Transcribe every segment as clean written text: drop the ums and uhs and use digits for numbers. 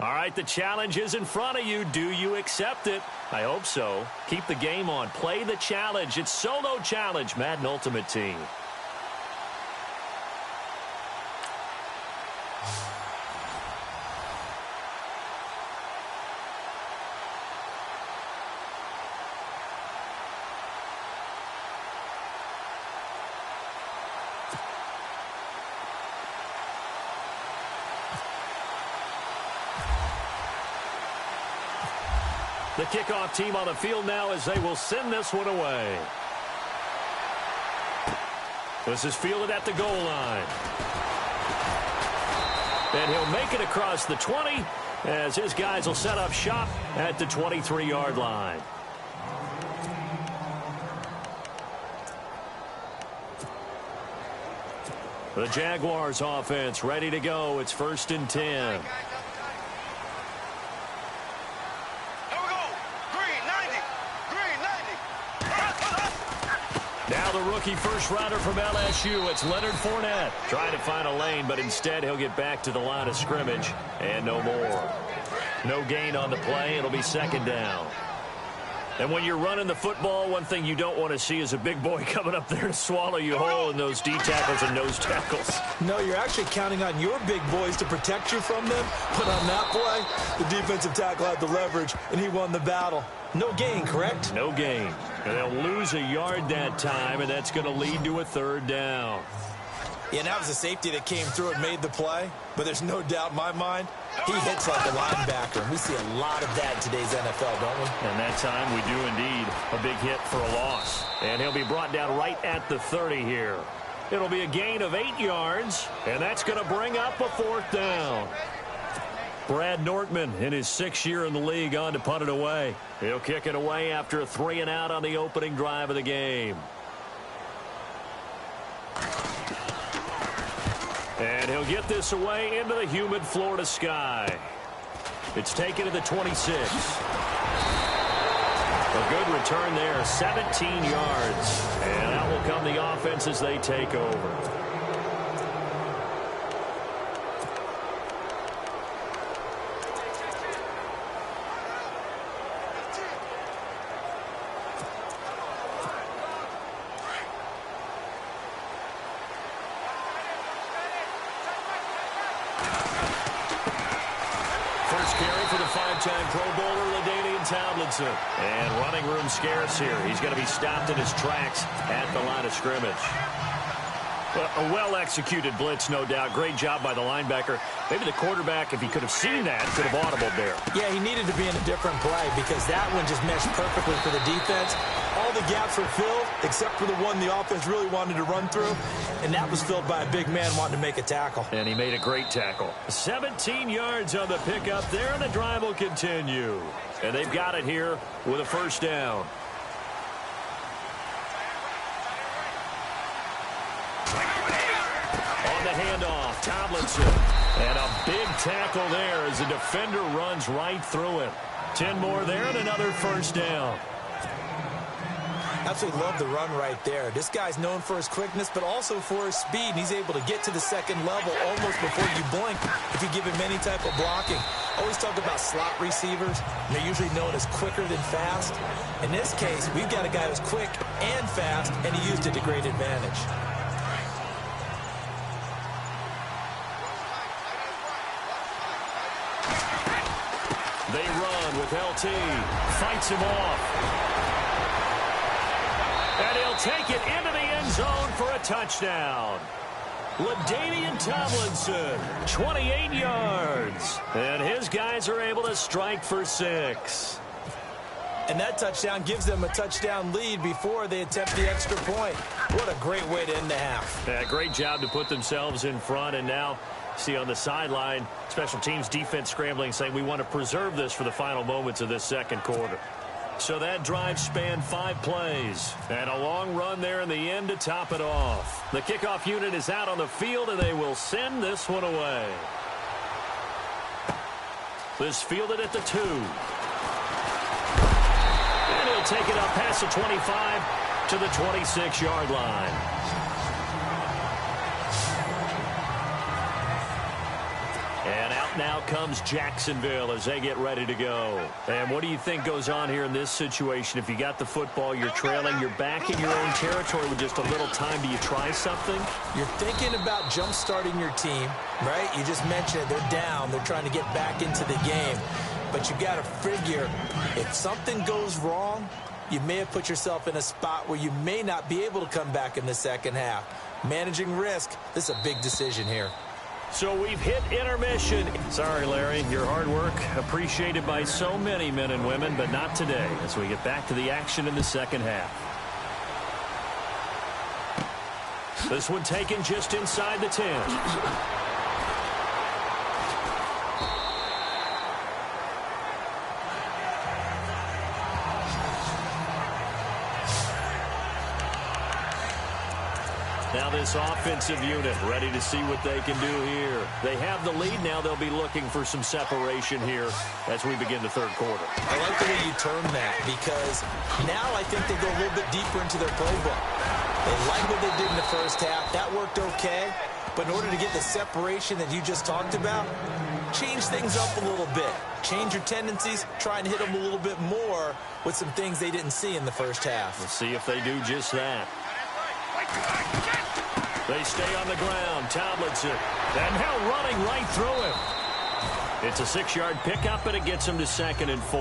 All right, the challenge is in front of you. Do you accept it? I hope so. Keep the game on. Play the challenge. It's Solo Challenge, Madden Ultimate Team. The kickoff team on the field now as they will send this one away. This is fielded at the goal line. And he'll make it across the 20 as his guys will set up shop at the 23-yard line. The Jaguars offense ready to go. It's 1st and 10. Now the rookie first rounder from LSU, it's Leonard Fournette. Trying to find a lane, but instead he'll get back to the line of scrimmage and no more. No gain on the play. It'll be 2nd down. And when you're running the football, one thing you don't want to see is a big boy coming up there to swallow you whole in those D tackles and nose tackles. No, you're actually counting on your big boys to protect you from them. But on that play, the defensive tackle had the leverage, and he won the battle. No gain, correct? No gain. And they'll lose a yard that time, and that's going to lead to a 3rd down. Yeah, that was a safety that came through and made the play. But there's no doubt in my mind, he hits like a linebacker. We see a lot of that in today's NFL, don't we? And that time we do indeed. A big hit for a loss. And he'll be brought down right at the 30 here. It'll be a gain of 8 yards, and that's going to bring up a 4th down. Brad Nortman in his 6th year in the league on to punt it away. He'll kick it away after a 3-and-out on the opening drive of the game. And he'll get this away into the humid Florida sky. It's taken to the 26. A good return there, 17 yards. And out will come the offense as they take over. Five-time Pro Bowler LaDainian Tomlinson. And running room scarce here. He's going to be stopped in his tracks at the line of scrimmage. A well-executed blitz, no doubt. Great job by the linebacker. Maybe the quarterback, if he could have seen that, could have audibled there. Yeah, he needed to be in a different play because that one just meshed perfectly for the defense. All the gaps were filled except for the one the offense really wanted to run through, and that was filled by a big man wanting to make a tackle. And he made a great tackle. 17 yards on the pickup there, and the drive will continue. And they've got it here with a 1st down. On the handoff, Tomlinson. And a big tackle there as the defender runs right through him. 10 more there and another 1st down. Absolutely love the run right there. This guy's known for his quickness, but also for his speed. And he's able to get to the 2nd level almost before you blink if you give him any type of blocking. Always talk about slot receivers. They're usually known as quicker than fast. In this case, we've got a guy who's quick and fast, and he used it to great advantage. They run with LT. Fights him off. And he'll take it into the end zone for a touchdown. LaDainian Tomlinson, 28 yards. And his guys are able to strike for 6. And that touchdown gives them a touchdown lead before they attempt the extra point. What a great way to end the half. Yeah, great job to put themselves in front. And now, see on the sideline, special teams defense scrambling, saying we want to preserve this for the final moments of this 2nd quarter. So that drive spanned 5 plays. And a long run there in the end to top it off. The kickoff unit is out on the field, and they will send this one away. This fielded at the 2. And he'll take it up past the 25 to the 26-yard line. And out out now comes Jacksonville as they get ready to go. And what do you think goes on here in this situation? If you got the football, you're trailing, you're back in your own territory with just a little time. Do you try something? You're thinking about jump-starting your team, right? You just mentioned it. They're down. They're trying to get back into the game. But you got to figure if something goes wrong, you may have put yourself in a spot where you may not be able to come back in the second half. Managing risk, this is a big decision here. So we've hit intermission. Sorry, Larry, your hard work appreciated by so many men and women, but not today as we get back to the action in the second half. This one taken just inside the 10. Now this offensive unit ready to see what they can do here. They have the lead now. They'll be looking for some separation here as we begin the third quarter. I like the way you term that because now I think they go a little bit deeper into their playbook. They like what they did in the first half. That worked okay. But in order to get the separation that you just talked about, change things up a little bit. Change your tendencies. Try and hit them a little bit more with some things they didn't see in the first half. We'll see if they do just that. They stay on the ground. Tomlinson. And now running right through him. It's a 6-yard pickup, and it gets him to 2nd and 4.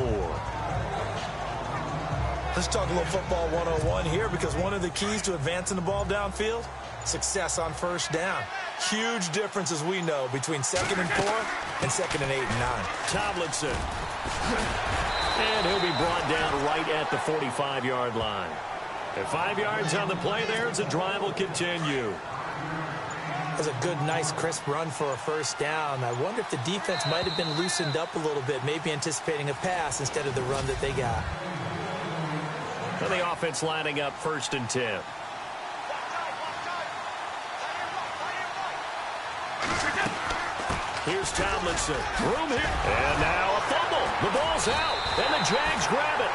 Let's talk a little football 101 here because one of the keys to advancing the ball downfield, success on first down. Huge difference, as we know, between 2nd and 4 and 2nd and 8 and 9. Tomlinson. And he'll be brought down right at the 45-yard line. And 5 yards on the play there as the drive will continue. That was a good, nice, crisp run for a first down. I wonder if the defense might have been loosened up a little bit, maybe anticipating a pass instead of the run that they got. And the offense lining up 1st and 10. Here's Tomlinson. Room here. And now a fumble. The ball's out. And the Jags grab it.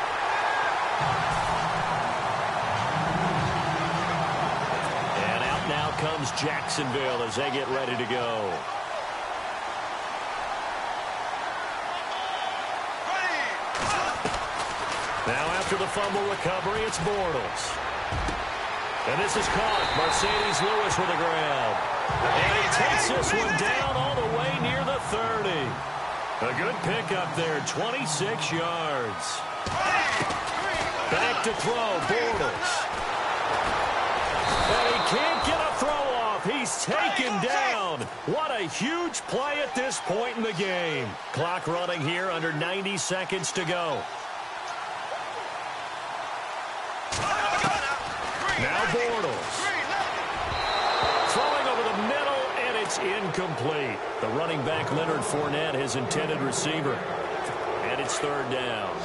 And out now comes Jacksonville as they get ready to go. Now after the fumble recovery, it's Bortles. And this is caught. Mercedes Lewis with a grab. And he takes this one down all the way near the 30. A good pickup there, 26 yards. Back to throw, Bortles. And he can't get a throw off. He's taken down. What a huge play at this point in the game. Clock running here, under 90 seconds to go. Now Bortles. Throwing over the middle, and it's incomplete. The running back, Leonard Fournette, his intended receiver. And it's 3rd down.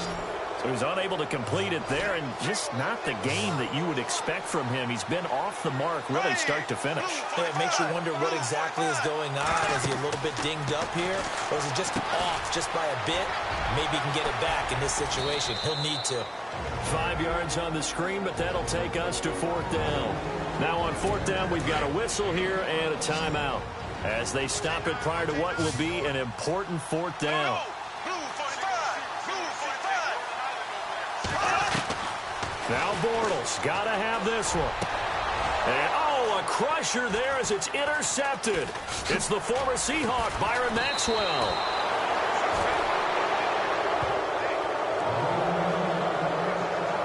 So he's unable to complete it there, and just not the game that you would expect from him. He's been off the mark really start to finish. Yeah, it makes you wonder what exactly is going on. Is he a little bit dinged up here? Or is he just off just by a bit? Maybe he can get it back in this situation. He'll need to. 5 yards on the screen, but that'll take us to 4th down. Now on 4th down, we've got a whistle here and a timeout as they stop it prior to what will be an important 4th down. Now Bortles, got to have this one. And, oh, a crusher there as it's intercepted. It's the former Seahawk, Byron Maxwell.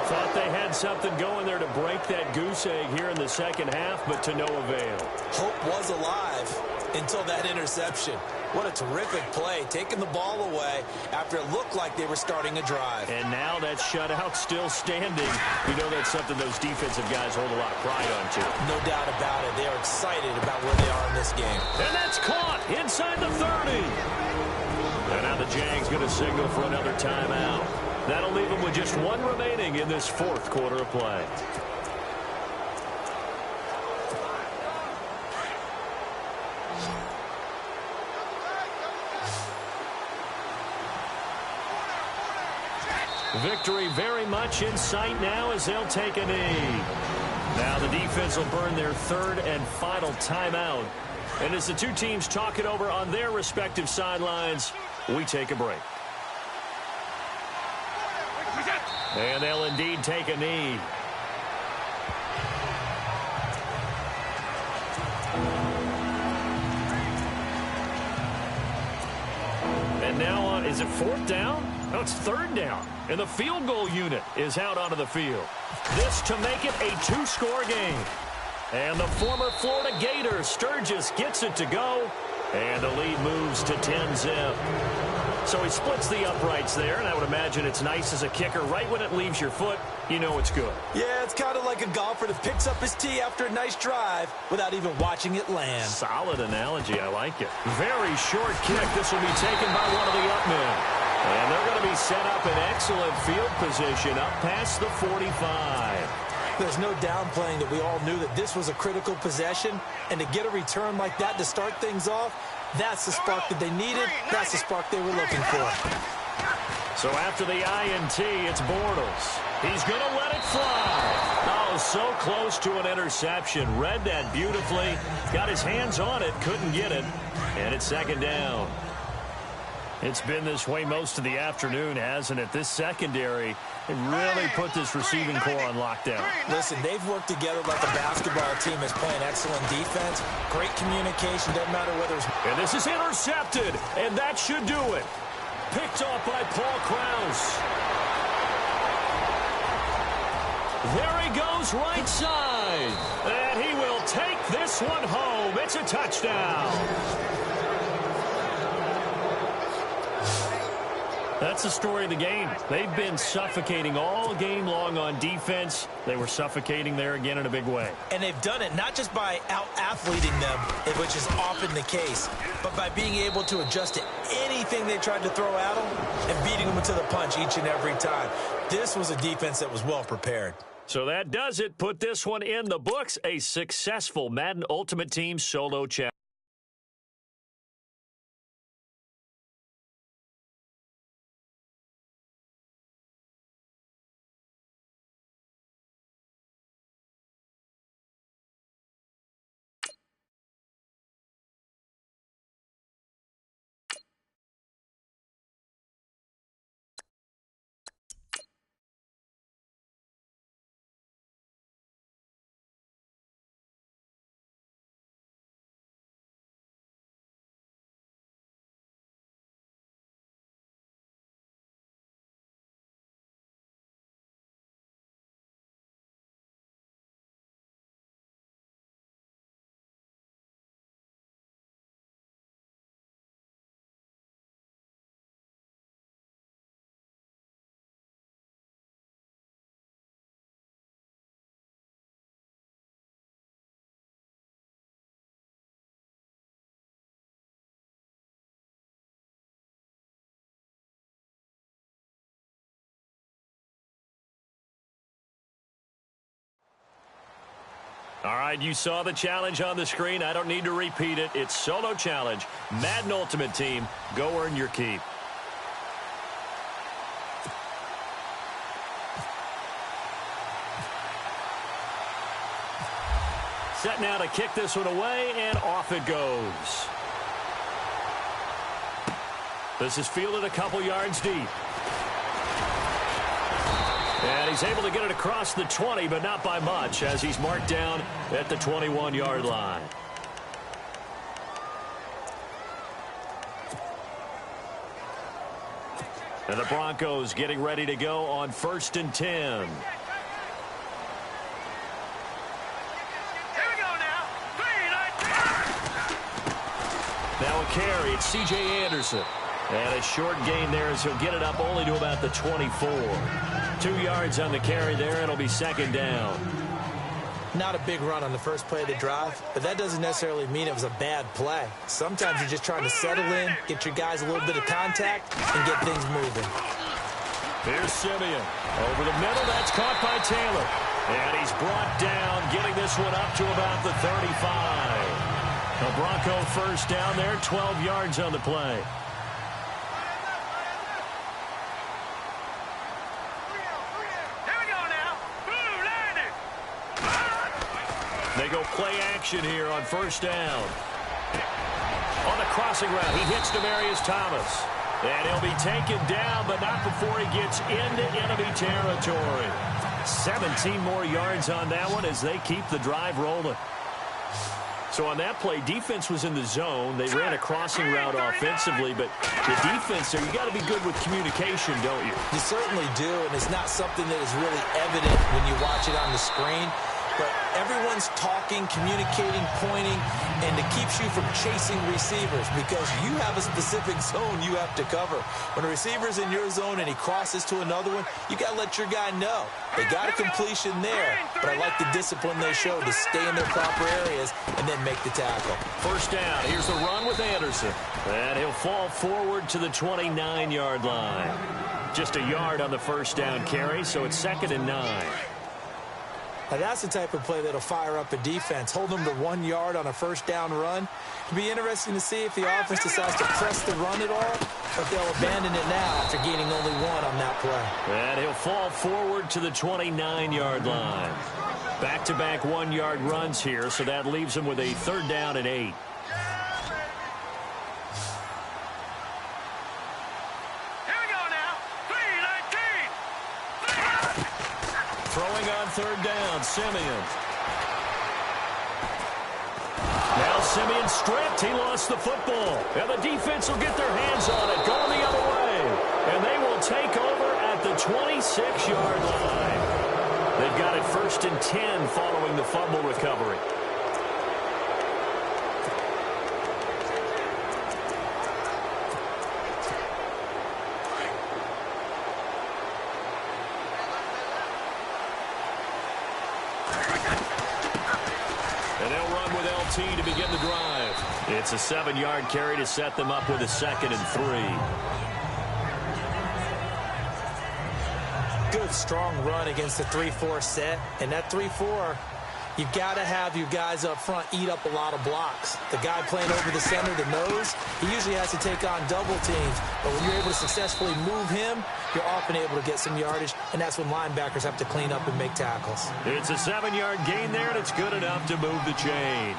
Thought they had something going there to break that goose egg here in the second half, but to no avail. Hope was alive until that interception. What a terrific play, taking the ball away after it looked like they were starting a drive. And now that shutout still standing. You know that's something those defensive guys hold a lot of pride on, too. No doubt about it. They are excited about where they are in this game. And that's caught inside the 30. And now the Jags going to signal for another timeout. That'll leave them with just one remaining in this 4th quarter of play. Victory very much in sight now as they'll take a knee. Now the defense will burn their 3rd and final timeout And as the two teams talk it over on their respective sidelines, we take a break. And they'll indeed take a knee. And now, is it fourth down? No, it's third down. And the field goal unit is out onto the field. This to make it a two-score game. And the former Florida Gator, Sturgis, gets it to go. And the lead moves to 10-zip. So he splits the uprights there, and I would imagine it's nice as a kicker. Right when it leaves your foot, you know it's good. Yeah, it's kind of like a golfer that picks up his tee after a nice drive without even watching it land. Solid analogy. I like it. Very short kick. This will be taken by one of the up men. And they're going to be set up in excellent field position up past the 45. There's no downplaying that we all knew that this was a critical possession, and to get a return like that to start things off, that's the spark that they needed. That's the spark they were looking for. So after the INT, it's Bortles. He's going to let it fly. Oh, so close to an interception. Read that beautifully. Got his hands on it, couldn't get it. And it's second down. It's been this way most of the afternoon, hasn't it? This secondary, they really put this receiving core on lockdown. Listen, they've worked together like a basketball team is playing excellent defense. Great communication, doesn't matter whether it's... And this is intercepted, and that should do it. Picked off by Paul Krause. There he goes right side. And he will take this one home. It's a touchdown. That's the story of the game. They've been suffocating all game long on defense. They were suffocating there again in a big way. And they've done it not just by out-athleting them, which is often the case, but by being able to adjust to anything they tried to throw at them and beating them to the punch each and every time. This was a defense that was well prepared. So that does it. Put this one in the books. A successful Madden Ultimate Team solo challenge. All right, you saw the challenge on the screen. I don't need to repeat it. It's solo challenge. Madden Ultimate Team. Go earn your keep. Set now to kick this one away, and off it goes. This is fielded a couple yards deep. And he's able to get it across the 20, but not by much, as he's marked down at the 21-yard line. And the Broncos getting ready to go on 1st and 10. Now a carry. It's C.J. Anderson. And a short gain there as he'll get it up only to about the 24. 2 yards on the carry there. It'll be second down. Not a big run on the first play of the drive, but that doesn't necessarily mean it was a bad play. Sometimes you're just trying to settle in, get your guys a little bit of contact, and get things moving. Here's Simeon. Over the middle, that's caught by Taylor. And he's brought down, getting this one up to about the 35. A Bronco first down there, 12 yards on the play. They go play action here on first down. On the crossing route, he hits Demaryius Thomas. And he'll be taken down, but not before he gets into enemy territory. 17 more yards on that one as they keep the drive rolling. So on that play, defense was in the zone. They ran a crossing route offensively, but the defense there, you got to be good with communication, don't you? You certainly do, and it's not something that is really evident when you watch it on the screen. But everyone's talking, communicating, pointing, and it keeps you from chasing receivers because you have a specific zone you have to cover. When a receiver's in your zone and he crosses to another one, you got to let your guy know. They got a completion there, but I like the discipline they showed to stay in their proper areas and then make the tackle. First down. Here's the run with Anderson. And he'll fall forward to the 29-yard line. Just a yard on the first down carry, so it's 2nd and 9. Now that's the type of play that'll fire up a defense. Hold them to 1 yard on a first down run. It'll be interesting to see if the offense decides to press the run at all, but they'll abandon it now after gaining only 1 on that play. And he'll fall forward to the 29-yard line. Back-to-back 1-yard runs here, so that leaves him with a 3rd down and 8. Throwing on 3rd down, Simeon. Now Simeon stripped. He lost the football. And the defense will get their hands on it, going the other way. And they will take over at the 26-yard line. They've got it 1st and 10 following the fumble recovery. To begin the drive. It's a 7-yard carry to set them up with a 2nd and 3. Good, strong run against the 3-4 set. And that 3-4, you've got to have your guys up front eat up a lot of blocks. The guy playing over the center, the nose, he usually has to take on double teams. But when you're able to successfully move him, you're often able to get some yardage, and that's when linebackers have to clean up and make tackles. It's a 7-yard gain there, and it's good enough to move the chains.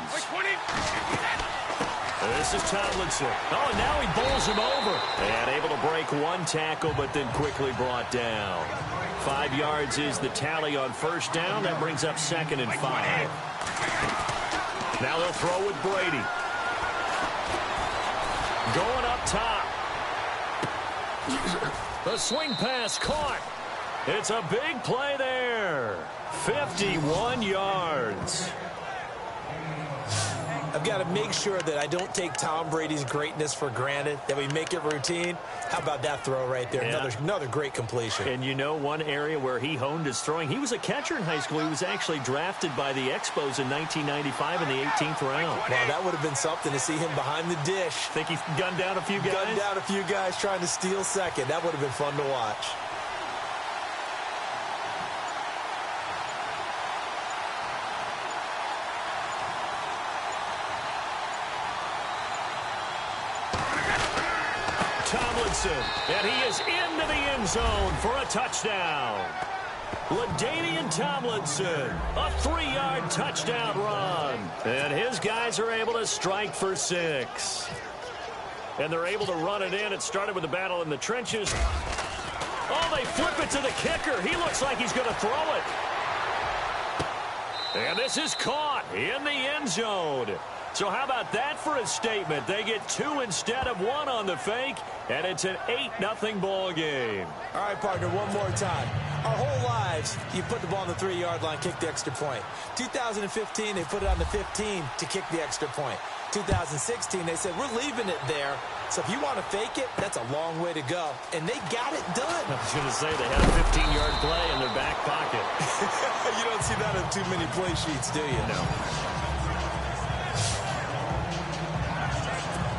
This is Tomlinson. Oh, and now he bowls him over. And able to break 1 tackle, but then quickly brought down. 5 yards is the tally on first down. That brings up 2nd and 5. Now they'll throw with Brady. Going up top. The swing pass caught. It's a big play there. 51 yards. I've got to make sure that I don't take Tom Brady's greatness for granted, that we make it routine. How about that throw right there? Yeah. Another great completion. And you know one area where he honed his throwing? He was a catcher in high school. He was actually drafted by the Expos in 1995 in the 18th round. Wow, that would have been something to see him behind the dish. Think he gunned down a few guys? Gunned down a few guys trying to steal second. That would have been fun to watch. And he is into the end zone for a touchdown. LaDainian Tomlinson, a 3-yard touchdown run. And his guys are able to strike for 6. And they're able to run it in. It started with a battle in the trenches. Oh, they flip it to the kicker. He looks like he's going to throw it. And this is caught in the end zone. So how about that for a statement? They get 2 instead of 1 on the fake, and it's an 8-0 ball game. All right, partner, one more time. Our whole lives, you put the ball on the 3-yard line, kick the extra point. 2015, they put it on the 15 to kick the extra point. 2016, they said, we're leaving it there. So if you want to fake it, that's a long way to go. And they got it done. I was going to say they had a 15-yard play in their back pocket. You don't see that on too many play sheets, do you? No.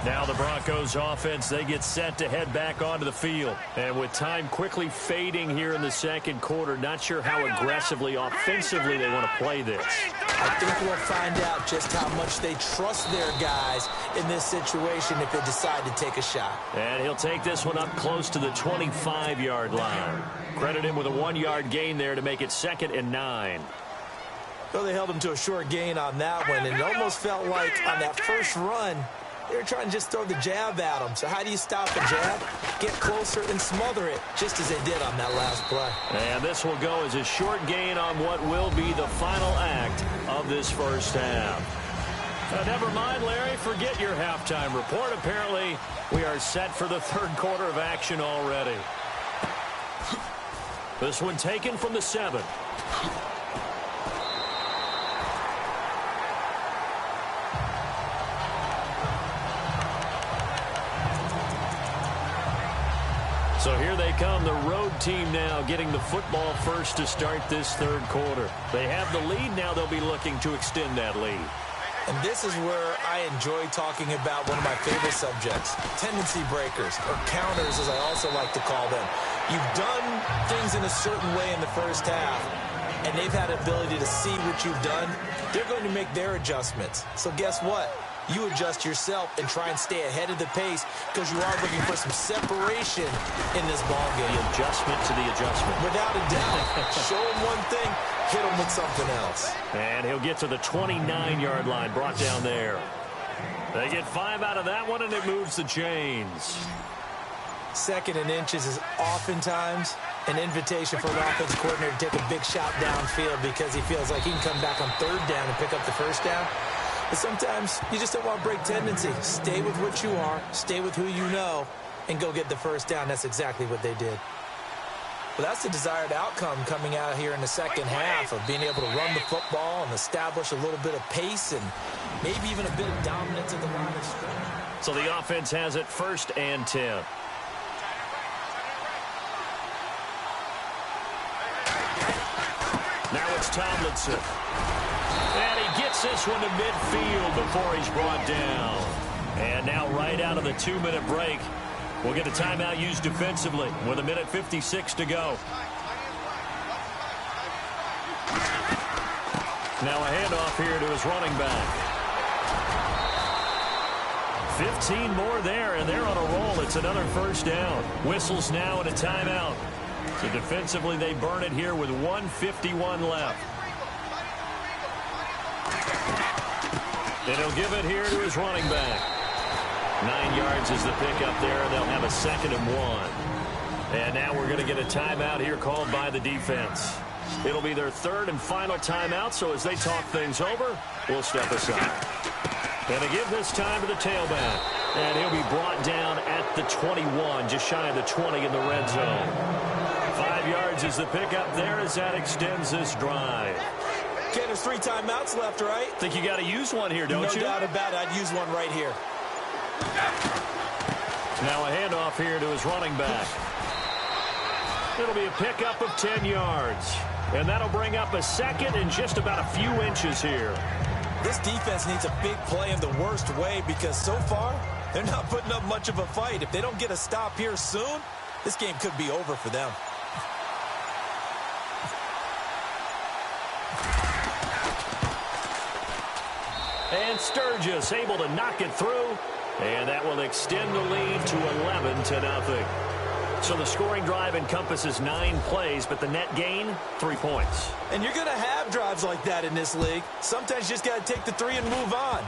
Now the Broncos offense, they get set to head back onto the field. And with time quickly fading here in the second quarter, not sure how aggressively, offensively they want to play this. I think we'll find out just how much they trust their guys in this situation if they decide to take a shot. And he'll take this one up close to the 25-yard line. Credit him with a 1-yard gain there to make it 2nd and 9. Well, they held him to a short gain on that one, and it almost felt like on that first run, They were trying to just throw the jab at him. So how do you stop a jab? Get closer and smother it, just as they did on that last play. And this will go as a short gain on what will be the final act of this first half. Never mind, Larry. Forget your halftime report. Apparently, we are set for the third quarter of action already. This one taken from the 7. So here they come, the road team now getting the football first to start this third quarter. They have the lead. Now they'll be looking to extend that lead. And this is where I enjoy talking about one of my favorite subjects, tendency breakers, or counters as I also like to call them. You've done things in a certain way in the first half, and they've had the ability to see what you've done. They're going to make their adjustments. So guess what? You adjust yourself and try and stay ahead of the pace because you are looking for some separation in this ball game. The adjustment to the adjustment. Without a doubt. Show them one thing, hit them with something else. And he'll get to the 29-yard line, brought down there. They get 5 out of that one, and it moves the chains. 2nd and inches is oftentimes an invitation for an offense coordinator to take a big shot downfield because he feels like he can come back on 3rd down and pick up the 1st down. But sometimes you just don't want to break tendency. Stay with what you are, stay with who you know, and go get the 1st down. That's exactly what they did. But that's the desired outcome coming out here in the second half of being able to run the football and establish a little bit of pace and maybe even a bit of dominance at the line of scrimmage. So the offense has it 1st and 10. Now it's Tomlinson. And he gets this one to midfield before he's brought down. And now right out of the 2-minute break, we'll get a timeout used defensively with 1:56 to go. Now a handoff here to his running back. 15 more there, and they're on a roll. It's another 1st down. Whistles now and a timeout. So defensively, they burn it here with 1:51 left. And he'll give it here to his running back. 9 yards is the pickup there, and they'll have a 2nd and 1. And now we're going to get a timeout here called by the defense. It'll be their 3rd and final timeout, so as they talk things over, we'll step aside. And they give this time to the tailback. And he'll be brought down at the 21, just shy of the 20 in the red zone. 5 yards is the pickup there as that extends this drive. Okay, there's 3 timeouts left, right? Think you got to use one here, don't you? No doubt about it. I'd use one right here. Now a handoff here to his running back. It'll be a pickup of 10 yards. And that'll bring up a 2nd and just about a few inches here. This defense needs a big play in the worst way because so far, they're not putting up much of a fight. If they don't get a stop here soon, this game could be over for them. And Sturgis able to knock it through. And that will extend the lead to 11-0. So the scoring drive encompasses 9 plays, but the net gain, 3 points. And you're going to have drives like that in this league. Sometimes you just got to take the 3 and move on.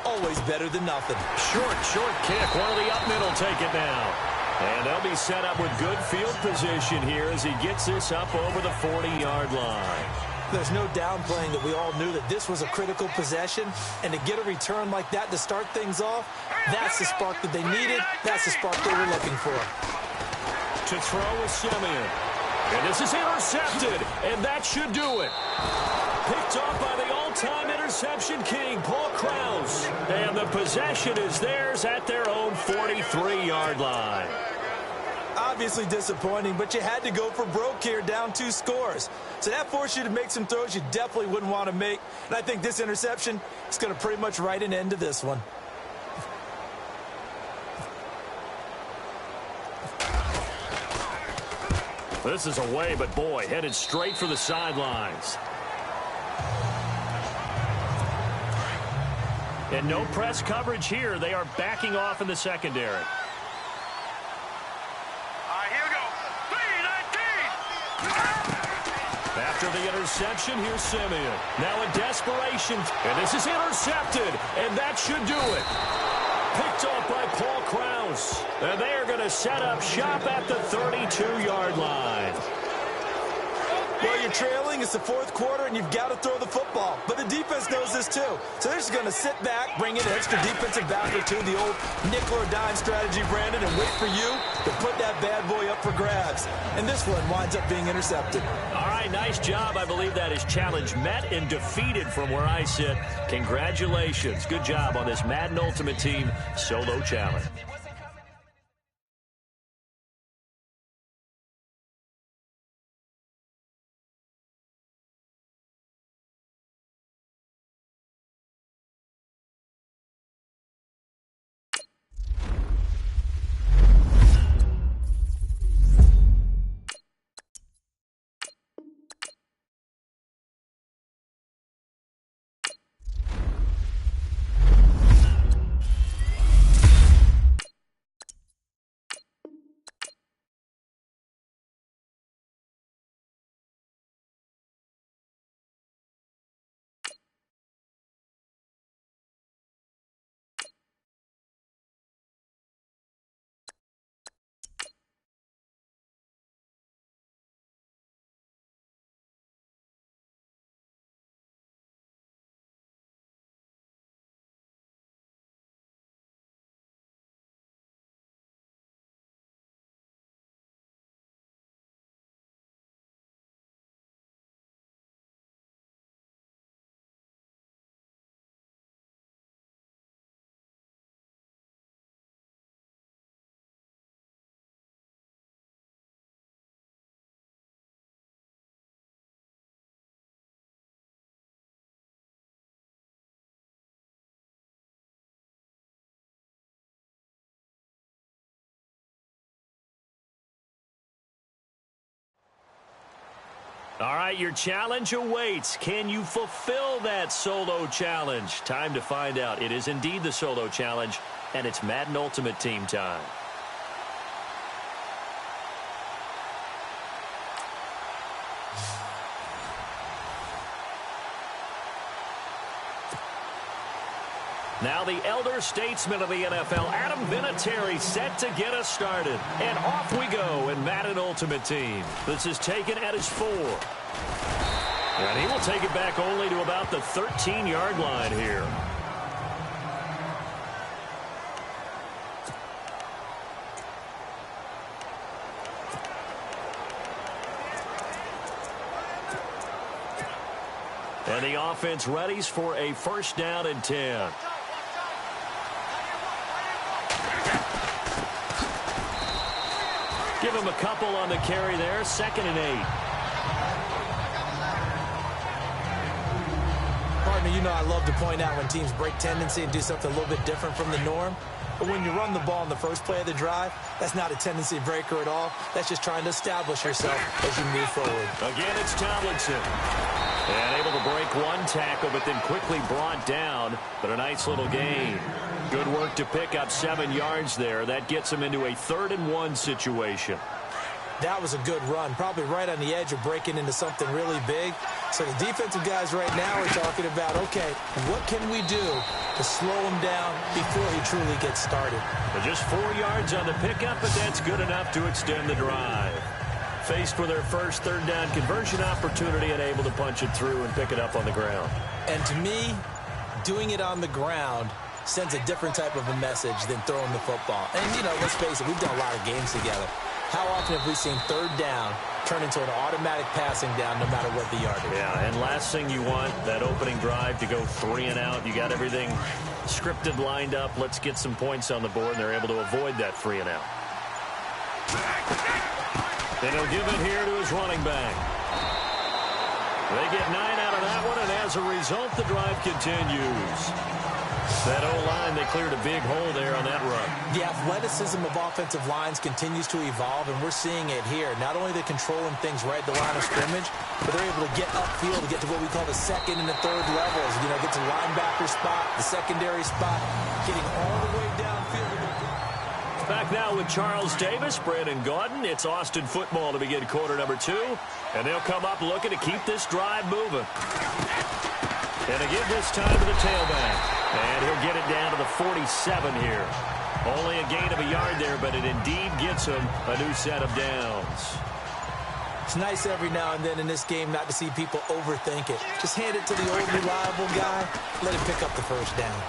Always better than nothing. Short kick. One of the up middle take it now. And they'll be set up with good field position here as he gets this up over the 40-yard line. There's no downplaying that we all knew that this was a critical possession, and to get a return like that to start things off, that's the spark that they needed. That's the spark they were looking for. To throw with Simeon. And this is intercepted, and that should do it. Picked off by the all-time interception king, Paul Krause. And the possession is theirs at their own 43-yard line. Obviously disappointing, but you had to go for broke here, down 2 scores. So that forced you to make some throws you definitely wouldn't want to make. And I think this interception is going to pretty much write an end to this one. This is away, but boy, headed straight for the sidelines. And no press coverage here. They are backing off in the secondary. After the interception, here's Simeon. Now in desperation, and this is intercepted, and that should do it. Picked off by Paul Krause. And they are going to set up shop at the 32-yard line. Well, you're trailing. It's the fourth quarter, and you've got to throw the football. But the defense knows this, too. So they're just going to sit back, bring in an extra defensive back or two, the old nickel or dime strategy, Brandon, and wait for you to put that bad boy up for grabs. And this one winds up being intercepted. All right, nice job. I believe that is challenge met and defeated from where I sit. Congratulations. Good job on this Madden Ultimate Team solo challenge. All right, your challenge awaits. Can you fulfill that solo challenge? Time to find out. It is indeed the solo challenge, and it's Madden Ultimate Team time. Now the elder statesman of the NFL, Adam Vinatieri, set to get us started. And off we go in Madden Ultimate Team. This is taken at his 4. And he will take it back only to about the 13-yard line here. And the offense readies for a first down and 10. Give him a couple on the carry there. 2nd and 8. Partner, you know I love to point out when teams break tendency and do something a little bit different from the norm. But when you run the ball in the first play of the drive, that's not a tendency breaker at all. That's just trying to establish yourself as you move forward. Again, it's Tomlinson. And able to break one tackle, but then quickly brought down. But a nice little gain. Good work to pick up 7 yards there. That gets him into a 3rd and 1 situation. That was a good run, probably right on the edge of breaking into something really big. So the defensive guys right now are talking about, okay, what can we do to slow him down before he truly gets started? But just 4 yards on the pickup, but that's good enough to extend the drive. Faced with their first 3rd down conversion opportunity and able to punch it through and pick it up on the ground. And to me, doing it on the ground sends a different type of a message than throwing the football. And, you know, let's face it, we've done a lot of games together. How often have we seen 3rd down turn into an automatic passing down no matter what the yardage? Yeah, and last thing you want, that opening drive to go 3 and out. You got everything scripted, lined up. Let's get some points on the board, and they're able to avoid that 3 and out. And he'll give it here to his running back. They get 9 out of that one, and as a result, the drive continues. That O-line, they cleared a big hole there on that run. The athleticism of offensive lines continues to evolve, and we're seeing it here. Not only are they controlling things right at the line of scrimmage, but they're able to get upfield to get to what we call the 2nd and the 3rd levels. You know, get to linebacker spot, the secondary spot, getting all the way downfield. Back now with Charles Davis, Brandon Gaudin. It's Austin football to begin quarter number 2. And they'll come up looking to keep this drive moving. And to give this time to the tailback. And he'll get it down to the 47 here. Only a gain of a yard there, but it indeed gets him a new set of downs. It's nice every now and then in this game not to see people overthink it. Just hand it to the old reliable guy. Let him pick up the first down.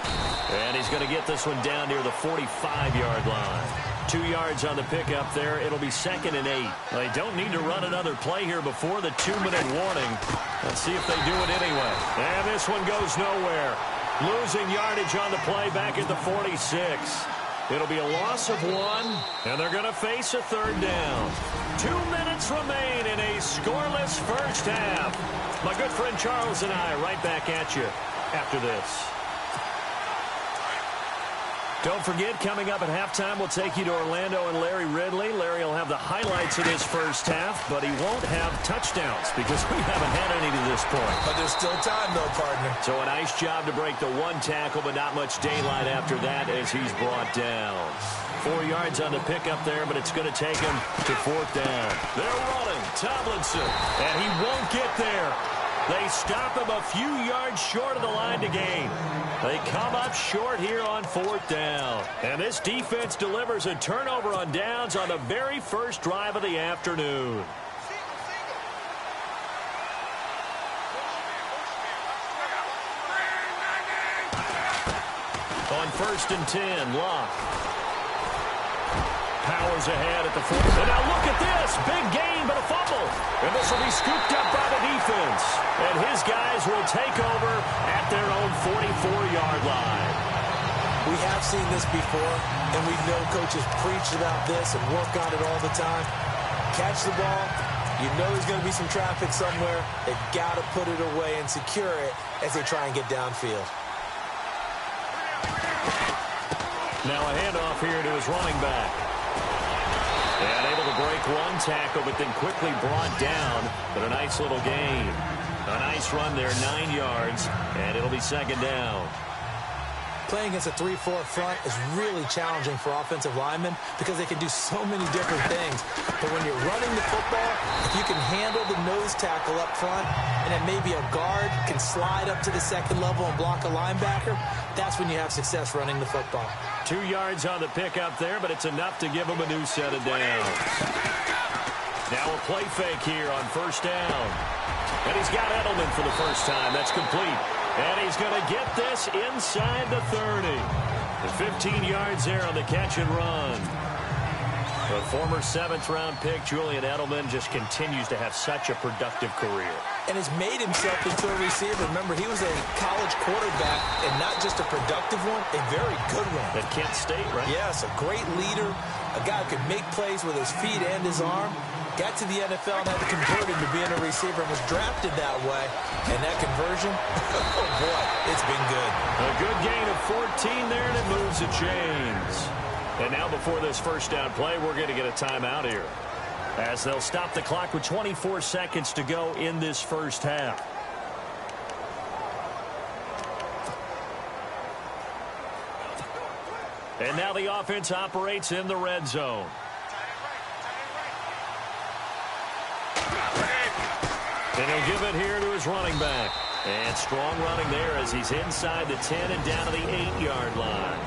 And he's going to get this one down near the 45-yard line. 2 yards on the pickup there. It'll be 2nd and 8. They don't need to run another play here before the 2-minute warning. Let's see if they do it anyway. And this one goes nowhere. Losing yardage on the play back at the 46. It'll be a loss of 1, and they're going to face a 3rd down. 2 minutes remain in a scoreless first half. My good friend Charles and I right back at you after this. Don't forget, coming up at halftime, we'll take you to Orlando and Larry Ridley. Larry will have the highlights of this first half, but he won't have touchdowns because we haven't had any to this point. But there's still time, though, partner. So a nice job to break the 1 tackle, but not much daylight after that as he's brought down. 4 yards on the pickup there, but it's going to take him to 4th down. They're running. Tomlinson, and he won't get there. They stop him a few yards short of the line to gain. They come up short here on 4th down. And this defense delivers a turnover on downs on the very first drive of the afternoon. On 1st and 10, Locke. Powers ahead at the 40. And now look at this. Big gain, but a fumble. And this will be scooped up by the defense. And his guys will take over at their own 44-yard line. We have seen this before, and we know coaches preach about this and work on it all the time. Catch the ball. You know there's going to be some traffic somewhere. They've got to put it away and secure it as they try and get downfield. Now a handoff here to his running back. And able to break 1 tackle, but then quickly brought down. But a nice little gain. A nice run there, 9 yards, and it'll be 2nd down. Playing against a 3-4 front is really challenging for offensive linemen because they can do so many different things. But when you're running the football, if you can handle the nose tackle up front, and then maybe a guard can slide up to the 2nd level and block a linebacker, that's when you have success running the football. 2 yards on the pickup there, but it's enough to give him a new set of downs. Now a play fake here on 1st down. And he's got Edelman for the first time. That's complete. And he's going to get this inside the 30. The 15 yards there on the catch and run. The former 7th-round pick, Julian Edelman, just continues to have such a productive career. And has made himself into a receiver. Remember, he was a college quarterback, and not just a productive one, a very good one. At Kent State, right? Yes, a great leader, a guy who could make plays with his feet and his arm. Got to the NFL and had to convert into being a receiver and was drafted that way. And that conversion, oh boy, it's been good. A good gain of 14 there, and it moves the chains. And now before this first down play, we're going to get a timeout here, as they'll stop the clock with 24 seconds to go in this first half. And now the offense operates in the red zone. And he'll give it here to his running back. And strong running there as he's inside the 10 and down to the 8-yard line.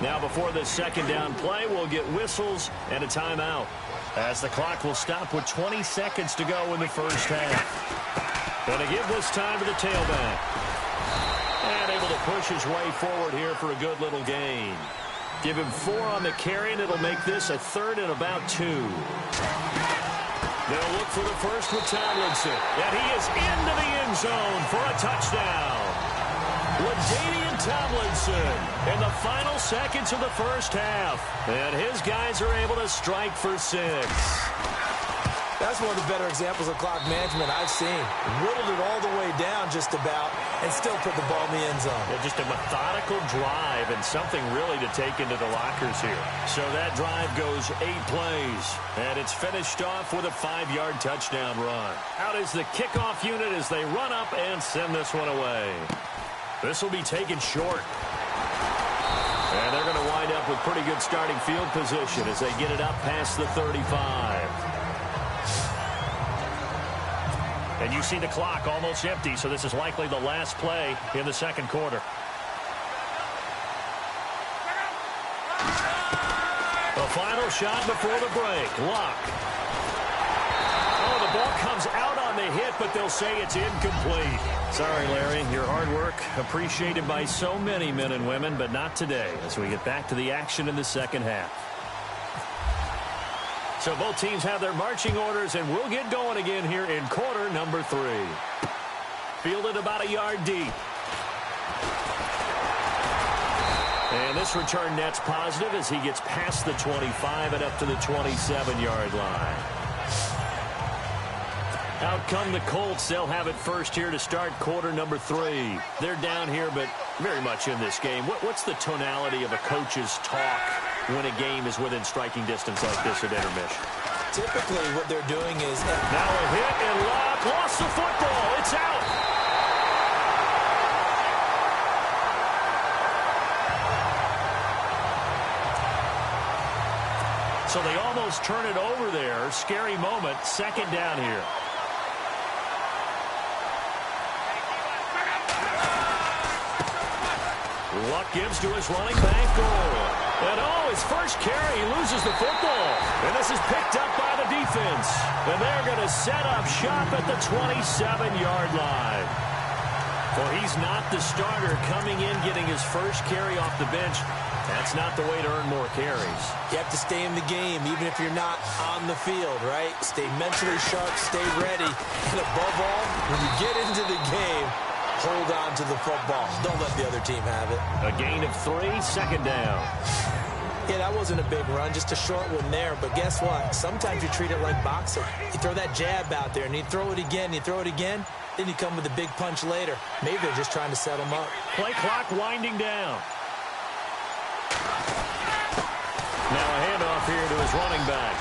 Now before this second down play, we'll get whistles and a timeout, as the clock will stop with 20 seconds to go in the first half. Going to give this time to the tailback. And able to push his way forward here for a good little gain. Give him 4 on the carry, and it'll make this a 3rd and about 2. They'll look for the first with Tomlinson. And he is into the end zone for a touchdown. LaDainian Tomlinson in the final seconds of the first half. And his guys are able to strike for 6. That's one of the better examples of clock management I've seen. Whittled it all the way down just about and still put the ball in the end zone. Yeah, just a methodical drive and something really to take into the lockers here. So that drive goes 8 plays, and it's finished off with a 5-yard touchdown run. Out is the kickoff unit as they run up and send this one away. This will be taken short. And they're going to wind up with pretty good starting field position as they get it up past the 35. And And you see the clock almost empty, so this is likely the last play in the second quarter. The final shot before the break. Luck. Oh, the ball comes out on the hit, but they'll say it's incomplete. Sorry, Larry. Your hard work appreciated by so many men and women, but not today as we get back to the action in the second half. So both teams have their marching orders, and we'll get going again here in quarter number 3. Fielded about a yard deep. And this return net's positive as he gets past the 25 and up to the 27-yard line. Out come the Colts. They'll have it first here to start quarter number 3. They're down here, but very much in this game. What's the tonality of a coach's talk when a game is within striking distance like this at intermission? Typically, what they're doing is... Now a hit, and Luck lost the football. It's out. So they almost turn it over there. Scary moment. Second down here. Luck gives to his running back goal. And oh, his first carry, he loses the football. And this is picked up by the defense. And they're going to set up shop at the 27-yard line. For he's not the starter coming in, getting his first carry off the bench. That's not the way to earn more carries. You have to stay in the game, even if you're not on the field, right? Stay mentally sharp, stay ready. And above all, when you get into the game, hold on to the football. Don't let the other team have it. A gain of 3, second down. Yeah, that wasn't a big run, just a short one there. But guess what? Sometimes you treat it like boxing. You throw that jab out there, and you throw it again, you throw it again, then you come with a big punch later. Maybe they're just trying to set them up. Play clock winding down. Now a handoff here to his running back.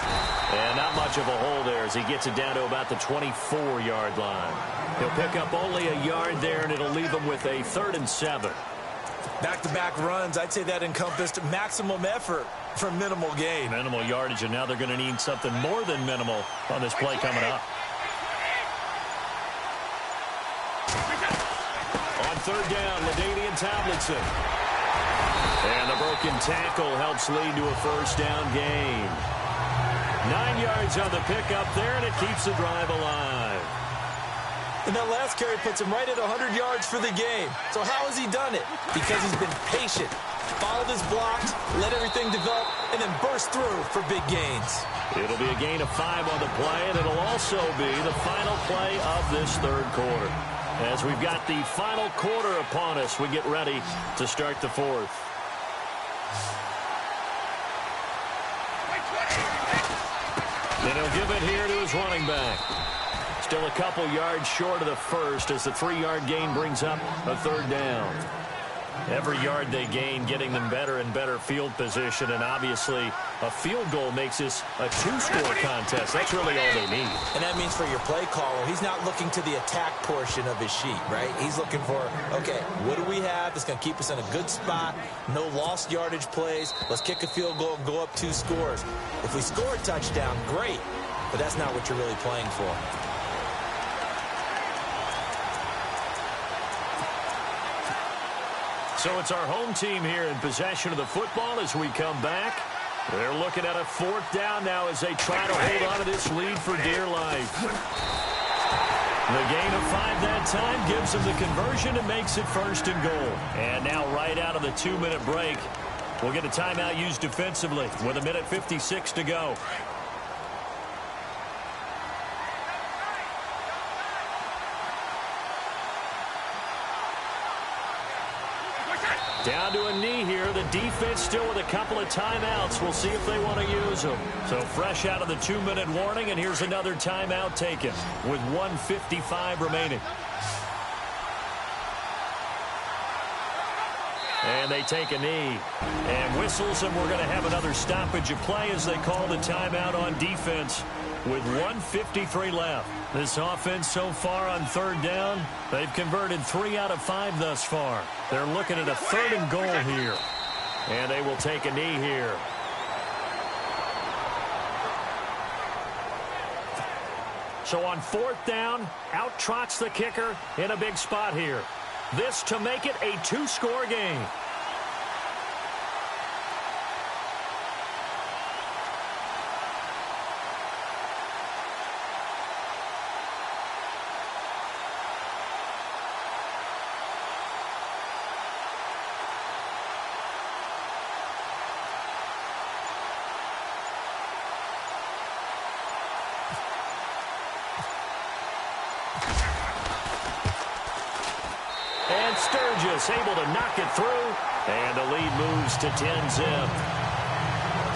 And not much of a hole there as he gets it down to about the 24-yard line. He'll pick up only a yard there, and it'll leave him with a 3rd and 7. Back-to-back runs, I'd say that encompassed maximum effort for minimal gain. Minimal yardage, and now they're going to need something more than minimal on this play coming up. On 3rd down, LaDainian Tomlinson. And the broken tackle helps lead to a first down gain. 9 yards on the pickup there, and it keeps the drive alive. And that last carry puts him right at 100 yards for the game. So how has he done it? Because he's been patient, followed his blocks, let everything develop, and then burst through for big gains. It'll be a gain of 5 on the play, and it'll also be the final play of this third quarter. As we've got the final quarter upon us, we get ready to start the fourth. And he'll give it here to his running back. Still a couple yards short of the first as the 3-yard gain brings up a 3rd down. Every yard they gain getting them better and better field position, and obviously a field goal makes this a 2-score contest. That's really all they need. And that means for your play caller, he's not looking to the attack portion of his sheet, right? He's looking for, okay, what do we have that's going to keep us in a good spot? No lost yardage plays. Let's kick a field goal and go up 2 scores. If we score a touchdown, great, but that's not what you're really playing for. So it's our home team here in possession of the football as we come back. They're looking at a 4th down now as they try to hold on to this lead for dear life. The gain of 5 that time gives them the conversion and makes it 1st and goal. And now right out of the 2-minute break, we'll get a timeout used defensively with 1:56 to go. Down to a knee here. The defense still with a couple of timeouts. We'll see if they want to use them. So fresh out of the 2-minute warning, and here's another timeout taken with 1:55 remaining. And they take a knee and whistles, and we're going to have another stoppage of play as they call the timeout on defense with 1:53 left. This offense so far on 3rd down, they've converted 3 out of 5 thus far. They're looking at a 3rd and goal here. And they will take a knee here. So on fourth down, out trots the kicker in a big spot here. This to make it a two-score game. And Sturgis able to knock it through, and the lead moves to 10-zip.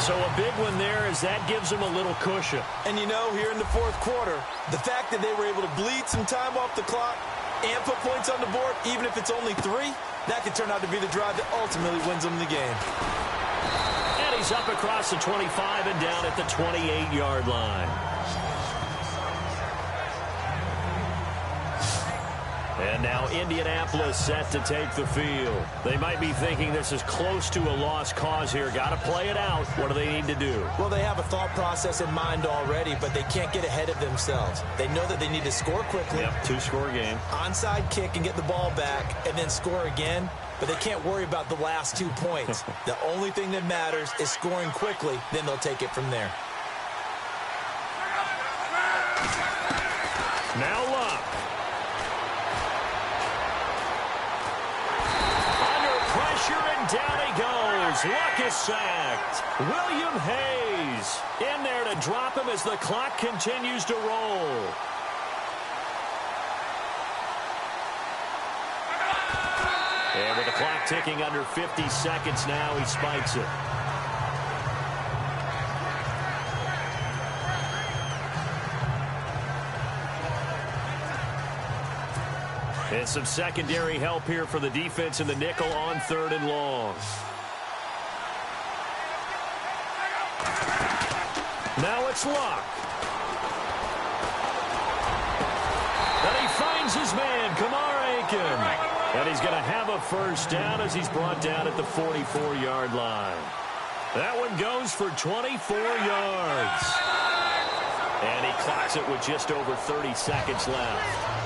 So a big one there as that gives them a little cushion. And you know, here in the fourth quarter, the fact that they were able to bleed some time off the clock and put points on the board, even if it's only 3, that could turn out to be the drive that ultimately wins them the game. And he's up across the 25 and down at the 28-yard line. And now Indianapolis set to take the field. They might be thinking this is close to a lost cause here. Got to play it out. What do they need to do? Well, they have a thought process in mind already, but they can't get ahead of themselves. They know that they need to score quickly. Yep, two-score game. Onside kick and get the ball back and then score again, but they can't worry about the last 2 points. The only thing that matters is scoring quickly, then they'll take it from there. Now Luck. And down he goes. Luck is sacked. William Hayes in there to drop him as the clock continues to roll. And with the clock ticking under 50 seconds now, he spikes it. And some secondary help here for the defense in the nickel on 3rd and long. Now it's Luck. And he finds his man, Kamar Aiken. And he's going to have a first down as he's brought down at the 44-yard line. That one goes for 24 yards. And he clocks it with just over 30 seconds left.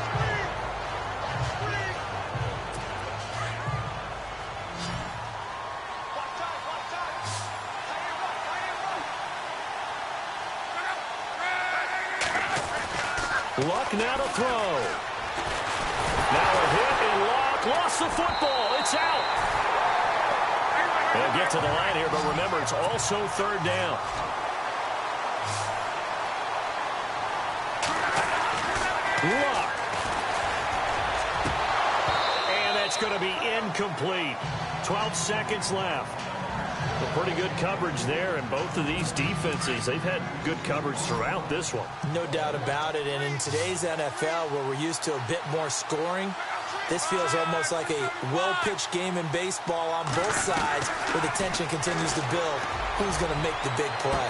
Luck now to throw. Now a hit, and Luck lost the football. It's out. They'll get to the line here, but remember, it's also 3rd down. Luck. And that's going to be incomplete. 12 seconds left. Well, pretty good coverage there, and both of these defenses, they've had good coverage throughout this one. No doubt about it, and in today's NFL, where we're used to a bit more scoring, this feels almost like a well-pitched game in baseball on both sides, where the tension continues to build. Who's going to make the big play?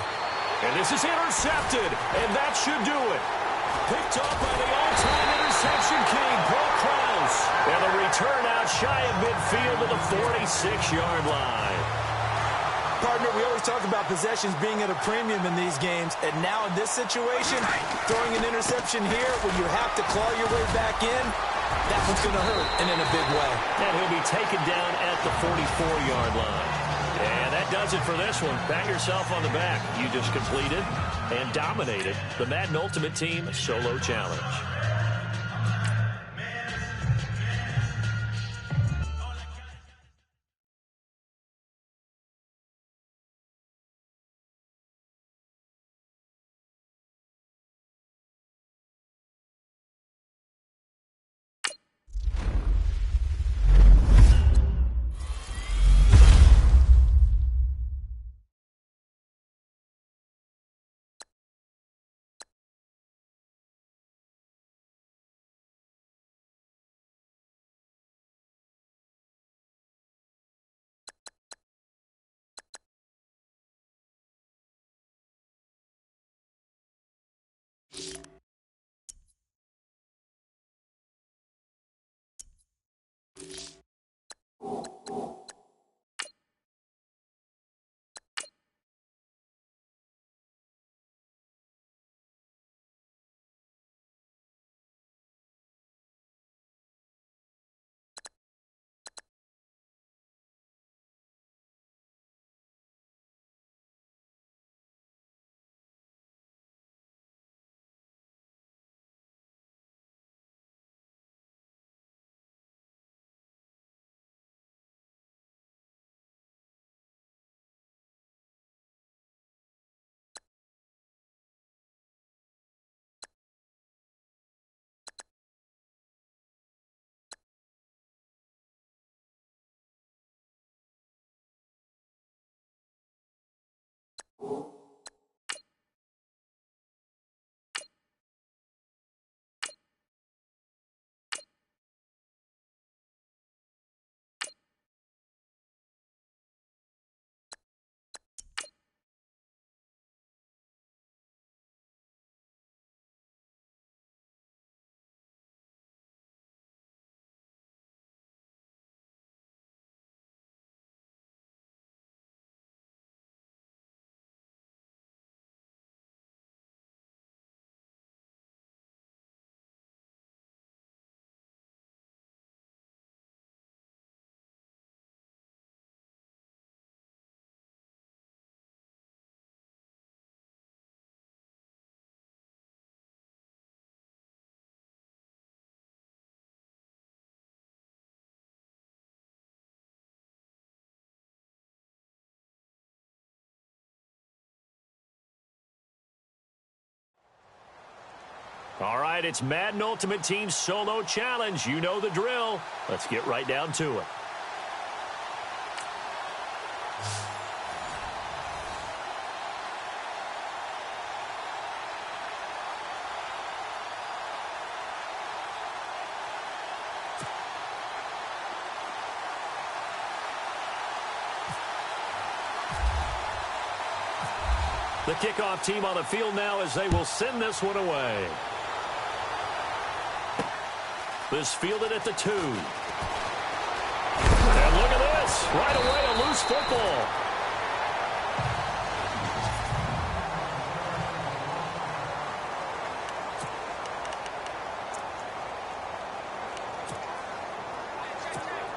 And this is intercepted, and that should do it. Picked up by the all-time interception king, Paul Krause. And the return out shy of midfield to the 46-yard line. Partner, we always talk about possessions being at a premium in these games, and now in this situation, throwing an interception here when you have to claw your way back in, that one's going to hurt, and in a big way. And he'll be taken down at the 44-yard line. And that does it for this one. Pat yourself on the back. You just completed and dominated the Madden Ultimate Team Solo Challenge. All right, it's Madden Ultimate Team Solo Challenge. You know the drill. Let's get right down to it. The kickoff team on the field now as they will send this one away. This fielded at the 2. And look at this. Right away, a loose football.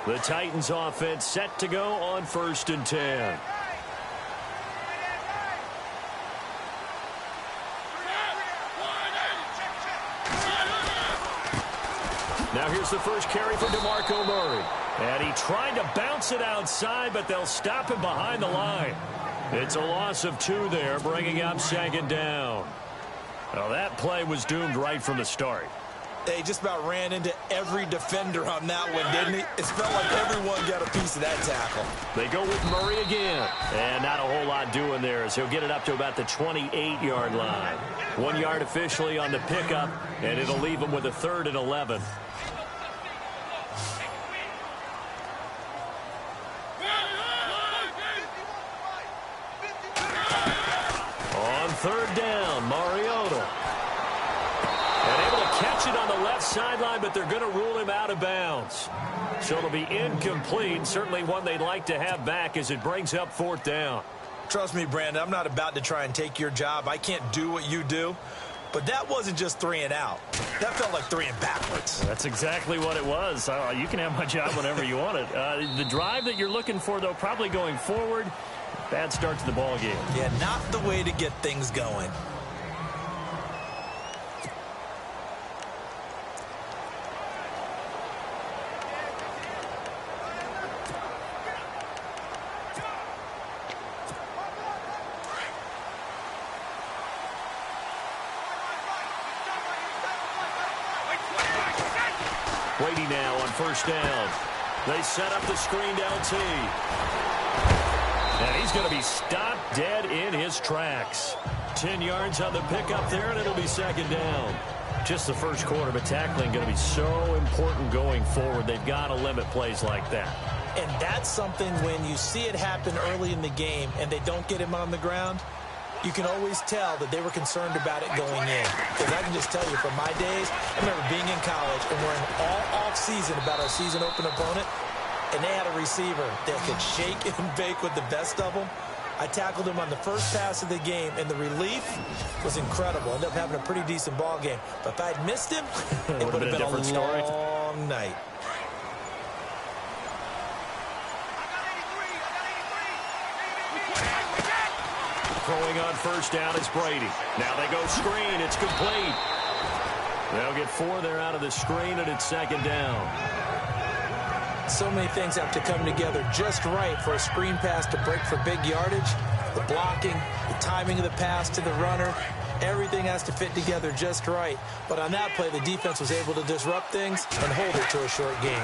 The Titans offense set to go on 1st and 10. Now here's the first carry for DeMarco Murray. And he tried to bounce it outside, but they'll stop him behind the line. It's a loss of 2 there, bringing up 2nd down. Well, that play was doomed right from the start. They just about ran into every defender on that one, didn't he? It felt like everyone got a piece of that tackle. They go with Murray again. And not a whole lot doing there as he'll get it up to about the 28-yard line. 1 yard officially on the pickup, and it'll leave him with a 3rd and 11. On 3rd down, Mariota. And able to catch it on the left sideline, but they're going to rule him out of bounds. So it'll be incomplete. Certainly one they'd like to have back as it brings up 4th down. Trust me, Brandon, I'm not about to try and take your job. I can't do what you do. But that wasn't just 3 and out. That felt like 3 and backwards. That's exactly what it was. You can have my job whenever you want it. The drive that you're looking for, though, probably going forward. Bad start to the ball game. Yeah, not the way to get things going. Brady now on 1st down. They set up the screen to LT. And he's going to be stopped dead in his tracks. 10 yards on the pickup there, and it'll be 2nd down. Just the first quarter, but tackling going to be so important going forward. They've got to limit plays like that. And that's something when you see it happen early in the game and they don't get him on the ground, you can always tell that they were concerned about it going in. Because I can just tell you from my days, I remember being in college and worrying all off-season about our season open opponent, and they had a receiver that could shake and bake with the best of them. I tackled him on the first pass of the game, and the relief was incredible. Ended up having a pretty decent ball game. But if I'd missed him, it would have been a long night. Throwing on 1st down is Brady. Now they go screen. It's complete. They'll get 4 there out of the screen, and it's 2nd down. So many things have to come together just right for a screen pass to break for big yardage. The blocking, the timing of the pass to the runner, everything has to fit together just right. But on that play, the defense was able to disrupt things and hold it to a short game.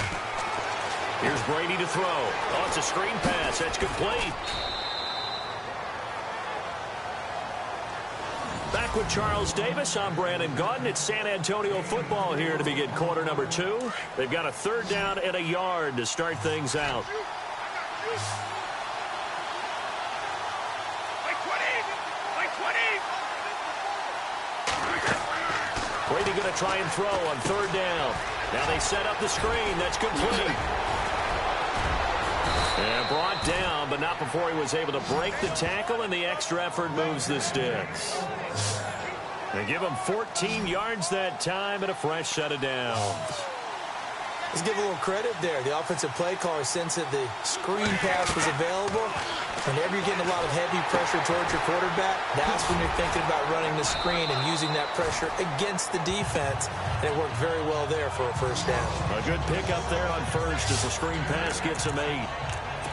Here's Brady to throw. Oh, it's a screen pass. That's complete. back with Charles Davis. I'm Brandon Gaudin. It's San Antonio football here to begin quarter number 2. They've got a 3rd down and a yard to start things out. Brady going to try and throw on 3rd down. Now they set up the screen. That's complete. And brought down, but not before he was able to break the tackle, and the extra effort moves the sticks. They give him 14 yards that time and a fresh set of downs. Let's give a little credit there. The offensive play caller sensed that the screen pass was available. Whenever you're getting a lot of heavy pressure towards your quarterback, that's when you're thinking about running the screen and using that pressure against the defense. And it worked very well there for a 1st down. A good pickup there on 1st as the screen pass gets him 8.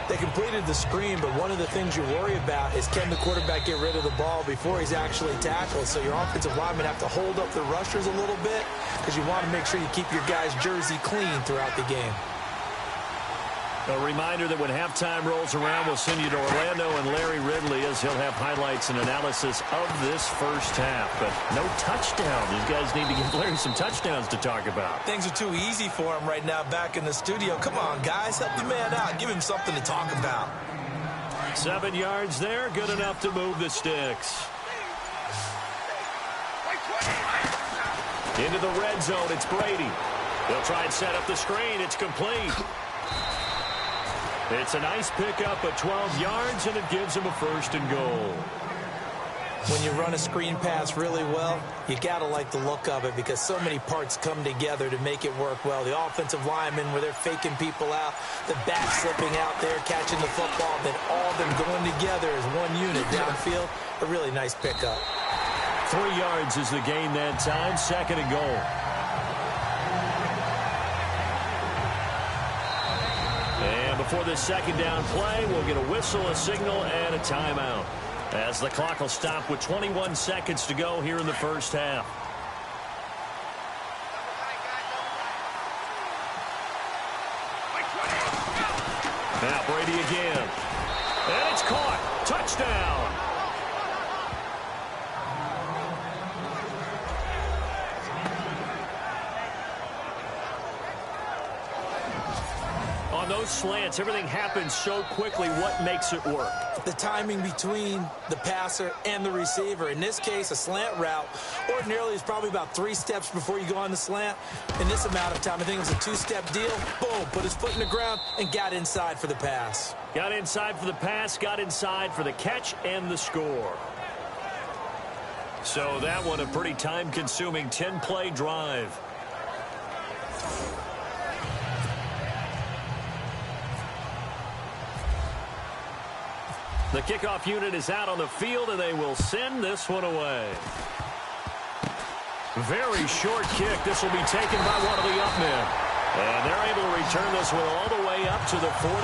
They completed the screen, but one of the things you worry about is can the quarterback get rid of the ball before he's actually tackled. So your offensive linemen have to hold up the rushers a little bit because you want to make sure you keep your guys' jersey clean throughout the game. A reminder that when halftime rolls around, we'll send you to Orlando and Larry Ridley as he'll have highlights and analysis of this first half. But no touchdown. These guys need to give Larry some touchdowns to talk about. Things are too easy for him right now back in the studio. Come on, guys. Help the man out. Give him something to talk about. 7 yards there. Good enough to move the sticks. Into the red zone. It's Brady. They'll try and set up the screen. It's complete. It's a nice pickup of 12 yards, and it gives him a 1st and goal. When you run a screen pass really well, you got to like the look of it because so many parts come together to make it work well. The offensive linemen, where they're faking people out, the back slipping out there, catching the football, then all of them going together as one unit downfield. A really nice pickup. 3 yards is the gain that time, 2nd and goal. And before this 2nd down play, we'll get a whistle, a signal, and a timeout, as the clock will stop with 21 seconds to go here in the first half. Now Brady again. And it's caught. Touchdown. On those slants, everything happens so quickly. What makes it work? The timing between the passer and the receiver. In this case, a slant route ordinarily is probably about 3 steps before you go on the slant. In this amount of time, I think it was a 2-step deal. Boom, put his foot in the ground and got inside for the pass. Got inside for the pass, got inside for the catch and the score. So that one a pretty time-consuming 10-play drive. The kickoff unit is out on the field, and they will send this one away. Very short kick. This will be taken by one of the up men. And they're able to return this one all the way up to the 45.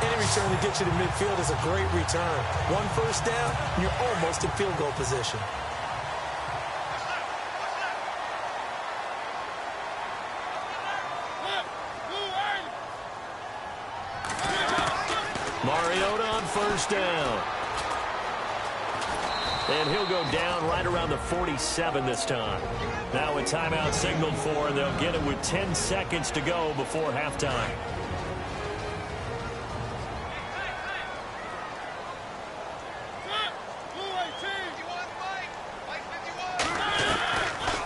Any return that gets you to midfield is a great return. 1 first down, and you're almost in field goal position. Mariota on 1st down. And he'll go down right around the 47 this time. Now a timeout signaled for, and they'll get it with 10 seconds to go before halftime.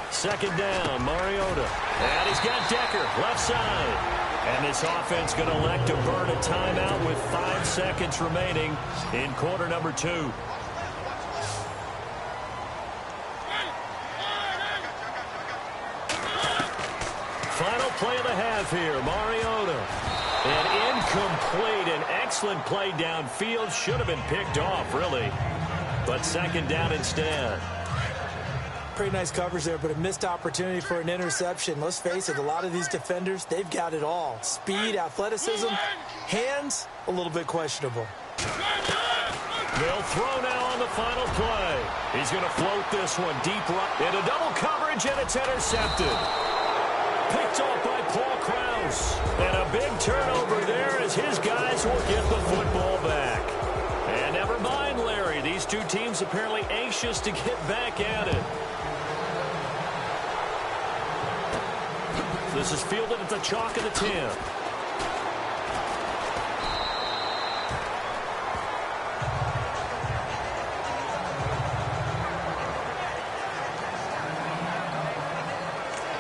Second down, Mariota. And he's got Decker, left side. And this offense going to elect to burn a timeout with 5 seconds remaining in quarter number 2. Final play of the half here, Mariota. And incomplete, an excellent play downfield. Should have been picked off, really. But 2nd down instead. Pretty nice coverage there, but a missed opportunity for an interception. Let's face it, a lot of these defenders, they've got it all. Speed, athleticism, hands, a little bit questionable. They'll throw now on the final play. He's going to float this one deep right into double coverage, and it's intercepted. Picked off by Paul Krause. And a big turnover there as his guys will get the football back. And never mind, Larry. These two Both teams apparently anxious to get back at it. This is fielded at the chalk of the 10.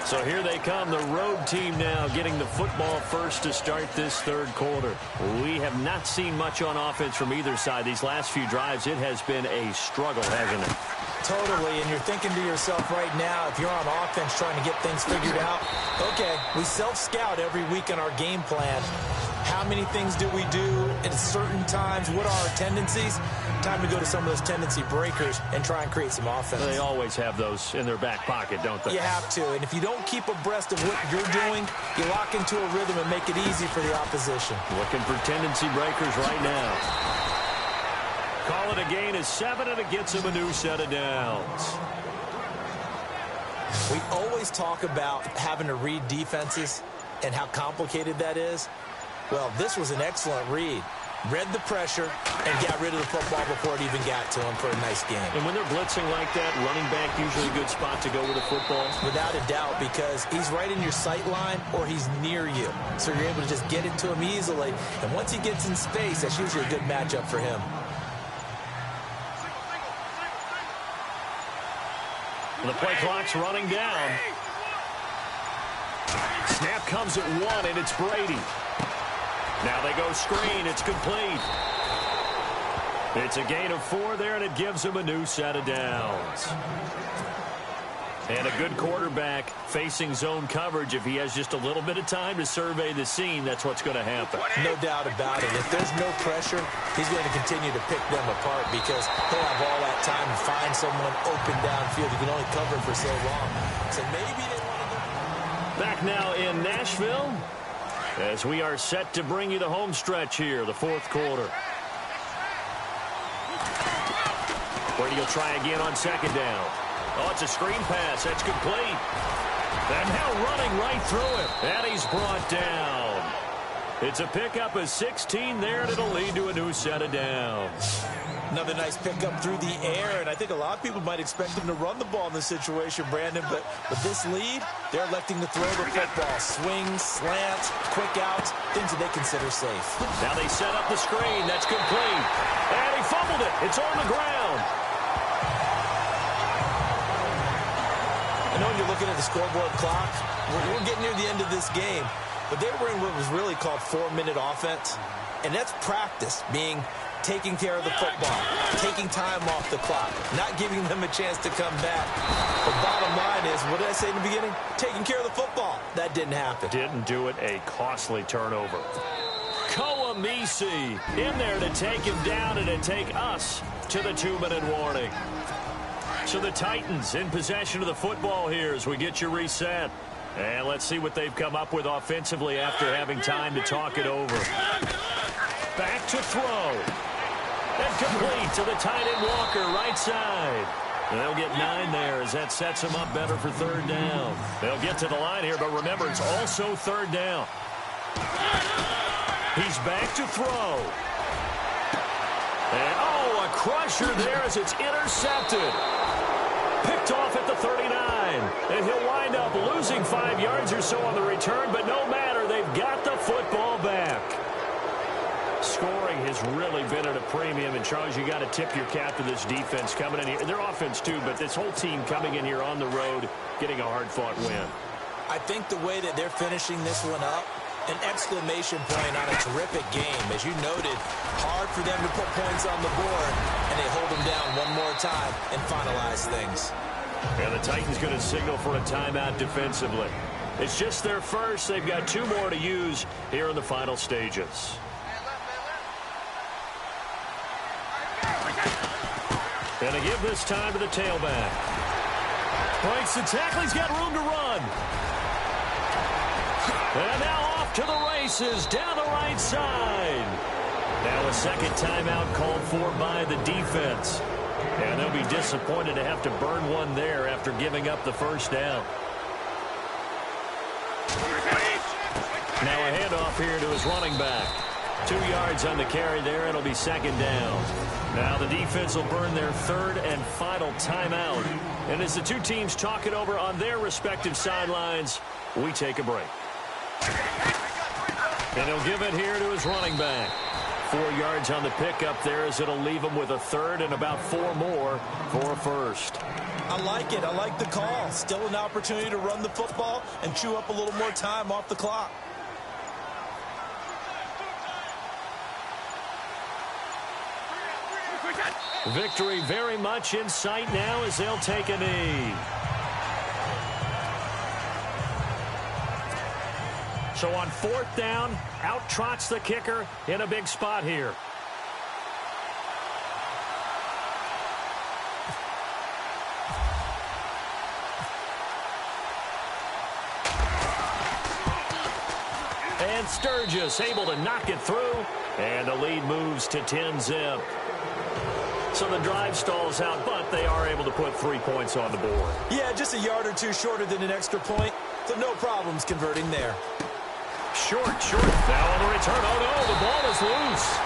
So here they come, the road team now getting the football first to start this third quarter. We have not seen much on offense from either side. These last few drives, it has been a struggle, hasn't it? Totally, and you're thinking to yourself right now, if you're on offense trying to get things figured out, okay, we self-scout every week in our game plan. How many things do we do at certain times? What are our tendencies? Time to go to some of those tendency breakers and try and create some offense. They always have those in their back pocket, don't they? You have to, and if you don't keep abreast of what you're doing, you lock into a rhythm and make it easy for the opposition. Looking for tendency breakers right now. Call it a gain of 7, and it gets him a new set of downs. We always talk about having to read defenses and how complicated that is. Well, this was an excellent read. Read the pressure and got rid of the football before it even got to him for a nice game. And when they're blitzing like that, running back usually a good spot to go with the football? Without a doubt, because he's right in your sight line or he's near you. So you're able to just get it to him easily. And once he gets in space, that's usually a good matchup for him. The play clock's running down. Snap comes at 1, and it's Brady. Now they go screen. It's complete. It's a gain of 4 there, and it gives him a new set of downs. And a good quarterback facing zone coverage. If he has just a little bit of time to survey the scene, that's what's going to happen. No doubt about it. If there's no pressure, he's going to continue to pick them apart because he'll have all that time to find someone open downfield. He can only cover for so long. So maybe they want to go. Back now in Nashville as we are set to bring you the home stretch here, the fourth quarter. Brady will try again on second down. Oh, it's a screen pass. That's complete. And now running right through it. And he's brought down. It's a pickup of 16 there, and it'll lead to a new set of downs. Another nice pickup through the air, and I think a lot of people might expect him to run the ball in this situation, Brandon, but with this lead, they're electing to throw the football. Swings, slants, quick outs, things that they consider safe. Now they set up the screen. That's complete. And he fumbled it. It's on the ground. I know when you're looking at the scoreboard clock, we're getting near the end of this game, but they were in what was really called 4-minute offense, and that's practice, being taking care of the football, taking time off the clock, not giving them a chance to come back. The bottom line is, what did I say in the beginning? Taking care of the football. That didn't happen. Didn't do it. A costly turnover. Koamisi in there to take him down and to take us to the 2-minute warning. So the Titans in possession of the football here as we get you reset. And let's see what they've come up with offensively after having time to talk it over. Back to throw. And complete to the tight end Walker, right side. And they'll get 9 there as that sets them up better for third down. They'll get to the line here, but remember, it's also third down. He's back to throw. And, oh, a crusher there as it's intercepted. Picked off at the 39. And he'll wind up losing 5 yards or so on the return, but no matter, they've got the football back. Scoring has really been at a premium, and Charles, you got to tip your cap to this defense coming in here. Their offense, too, but this whole team coming in here on the road, getting a hard-fought win. I think the way that they're finishing this one up, an exclamation point on a terrific game. As you noted, hard for them to put points on the board, and they hold them down one more time and finalize things. And the Titans going to signal for a timeout defensively. It's just their first. They've got 2 more to use here in the final stages. And they give this time to the tailback. Breaks the tackle. He's got room to run. And now off to the races down the right side. Now a second timeout called for by the defense. And they'll be disappointed to have to burn one there after giving up the first down. Now a handoff here to his running back. 2 yards on the carry there. It'll be second down. Now the defense will burn their third and final timeout. And as the two teams talk it over on their respective sidelines, we take a break. And he'll give it here to his running back. 4 yards on the pickup there as it'll leave him with a third and about 4 more for a first. I like it. I like the call. Still an opportunity to run the football and chew up a little more time off the clock. Victory very much in sight now as they'll take a knee. So on 4th down, out trots the kicker in a big spot here. And Sturgis able to knock it through, and the lead moves to 10-zip. So the drive stalls out, but they are able to put 3 points on the board. Yeah, just a yard or two shorter than an extra point, so no problems converting there. Short. Now on the return. Oh, no, the ball is loose.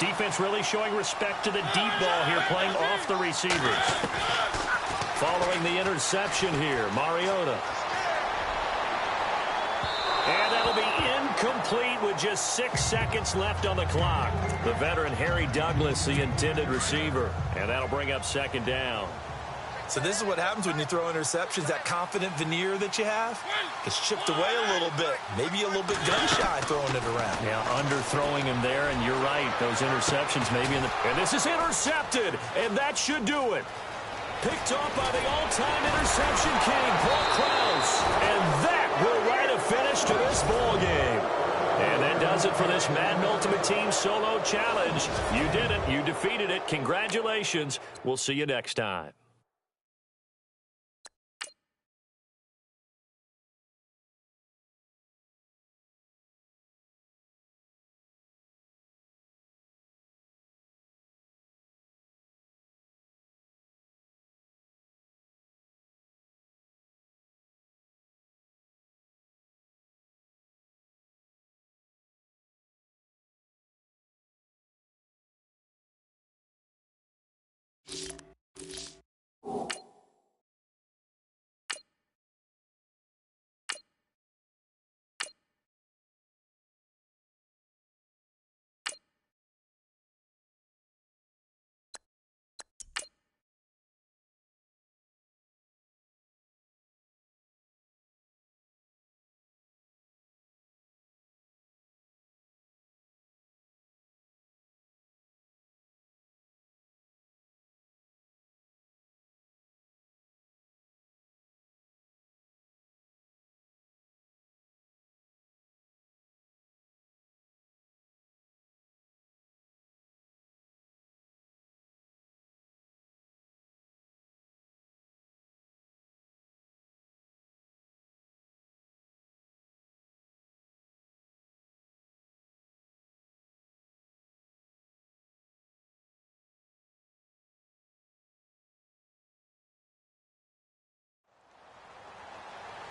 Defense really showing respect to the deep ball here, playing off the receivers. Following the interception here, Mariota. And that'll be incomplete with just 6 seconds left on the clock. The veteran Harry Douglas, the intended receiver. And that'll bring up second down. So this is what happens when you throw interceptions. That confident veneer that you have gets chipped away a little bit. Maybe a little bit gun-shy throwing it around. Yeah, underthrowing him there, and you're right. Those interceptions maybe in the... And this is intercepted, and that should do it. Picked off by the all-time interception king, Paul Krause. And that will write a finish to this ball game. And that does it for this Madden Ultimate Team Solo Challenge. You did it. You defeated it. Congratulations. We'll see you next time.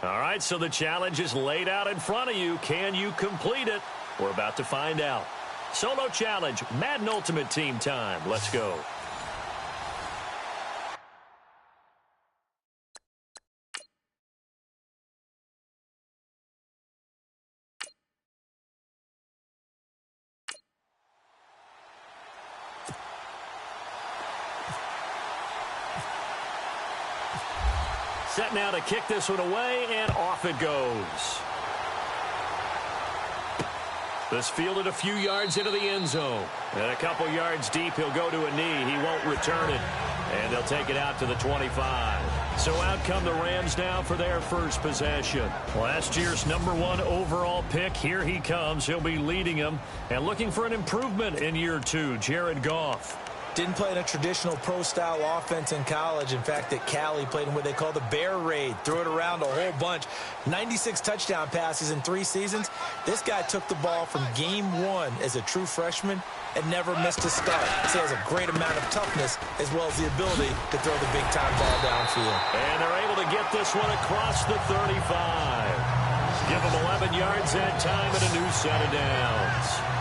All right, so the challenge is laid out in front of you. Can you complete it? We're about to find out. Solo challenge, Madden Ultimate Team time. Let's go. Set now to kick this one away, and off it goes. This fielded a few yards into the end zone. And a couple yards deep, he'll go to a knee. He won't return it. And they'll take it out to the 25. So out come the Rams now for their first possession. Last year's #1 overall pick, here he comes. He'll be leading them and looking for an improvement in year 2, Jared Goff. Didn't play in a traditional pro-style offense in college. In fact, at Cal, he played in what they call the Bear Raid. Threw it around a whole bunch. 96 touchdown passes in 3 seasons. This guy took the ball from game 1 as a true freshman and never missed a start. So he has a great amount of toughness as well as the ability to throw the big-time ball downfield. And they're able to get this one across the 35. Give them 11 yards that time and a new set of downs.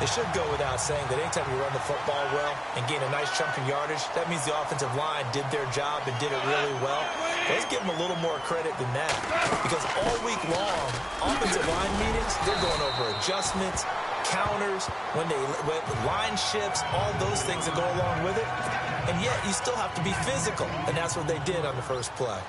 It should go without saying that anytime you run the football well and gain a nice chunk of yardage, that means the offensive line did their job and did it really well. Let's give them a little more credit than that, because all week long, offensive line meetings, they're going over adjustments, counters, when line shifts, all those things that go along with it. And yet you still have to be physical, and that's what they did on the first play.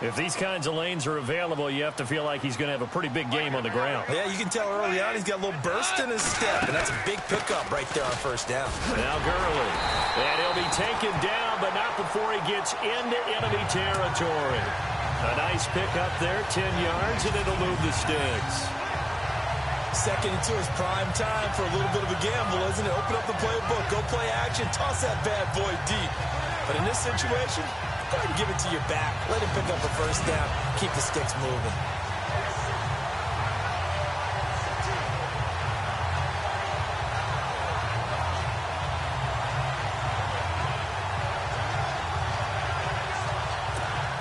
If these kinds of lanes are available, you have to feel like he's going to have a pretty big game on the ground. Yeah, you can tell early on he's got a little burst in his step, and that's a big pickup right there on first down. Now Gurley. And he'll be taken down, but not before he gets into enemy territory. A nice pickup there, 10 yards, and it'll move the sticks. 2nd and 2 is prime time for a little bit of a gamble, isn't it? Open up the playbook, go play action, toss that bad boy deep. But in this situation, go ahead and give it to your back. Let him pick up a first down. Keep the sticks moving.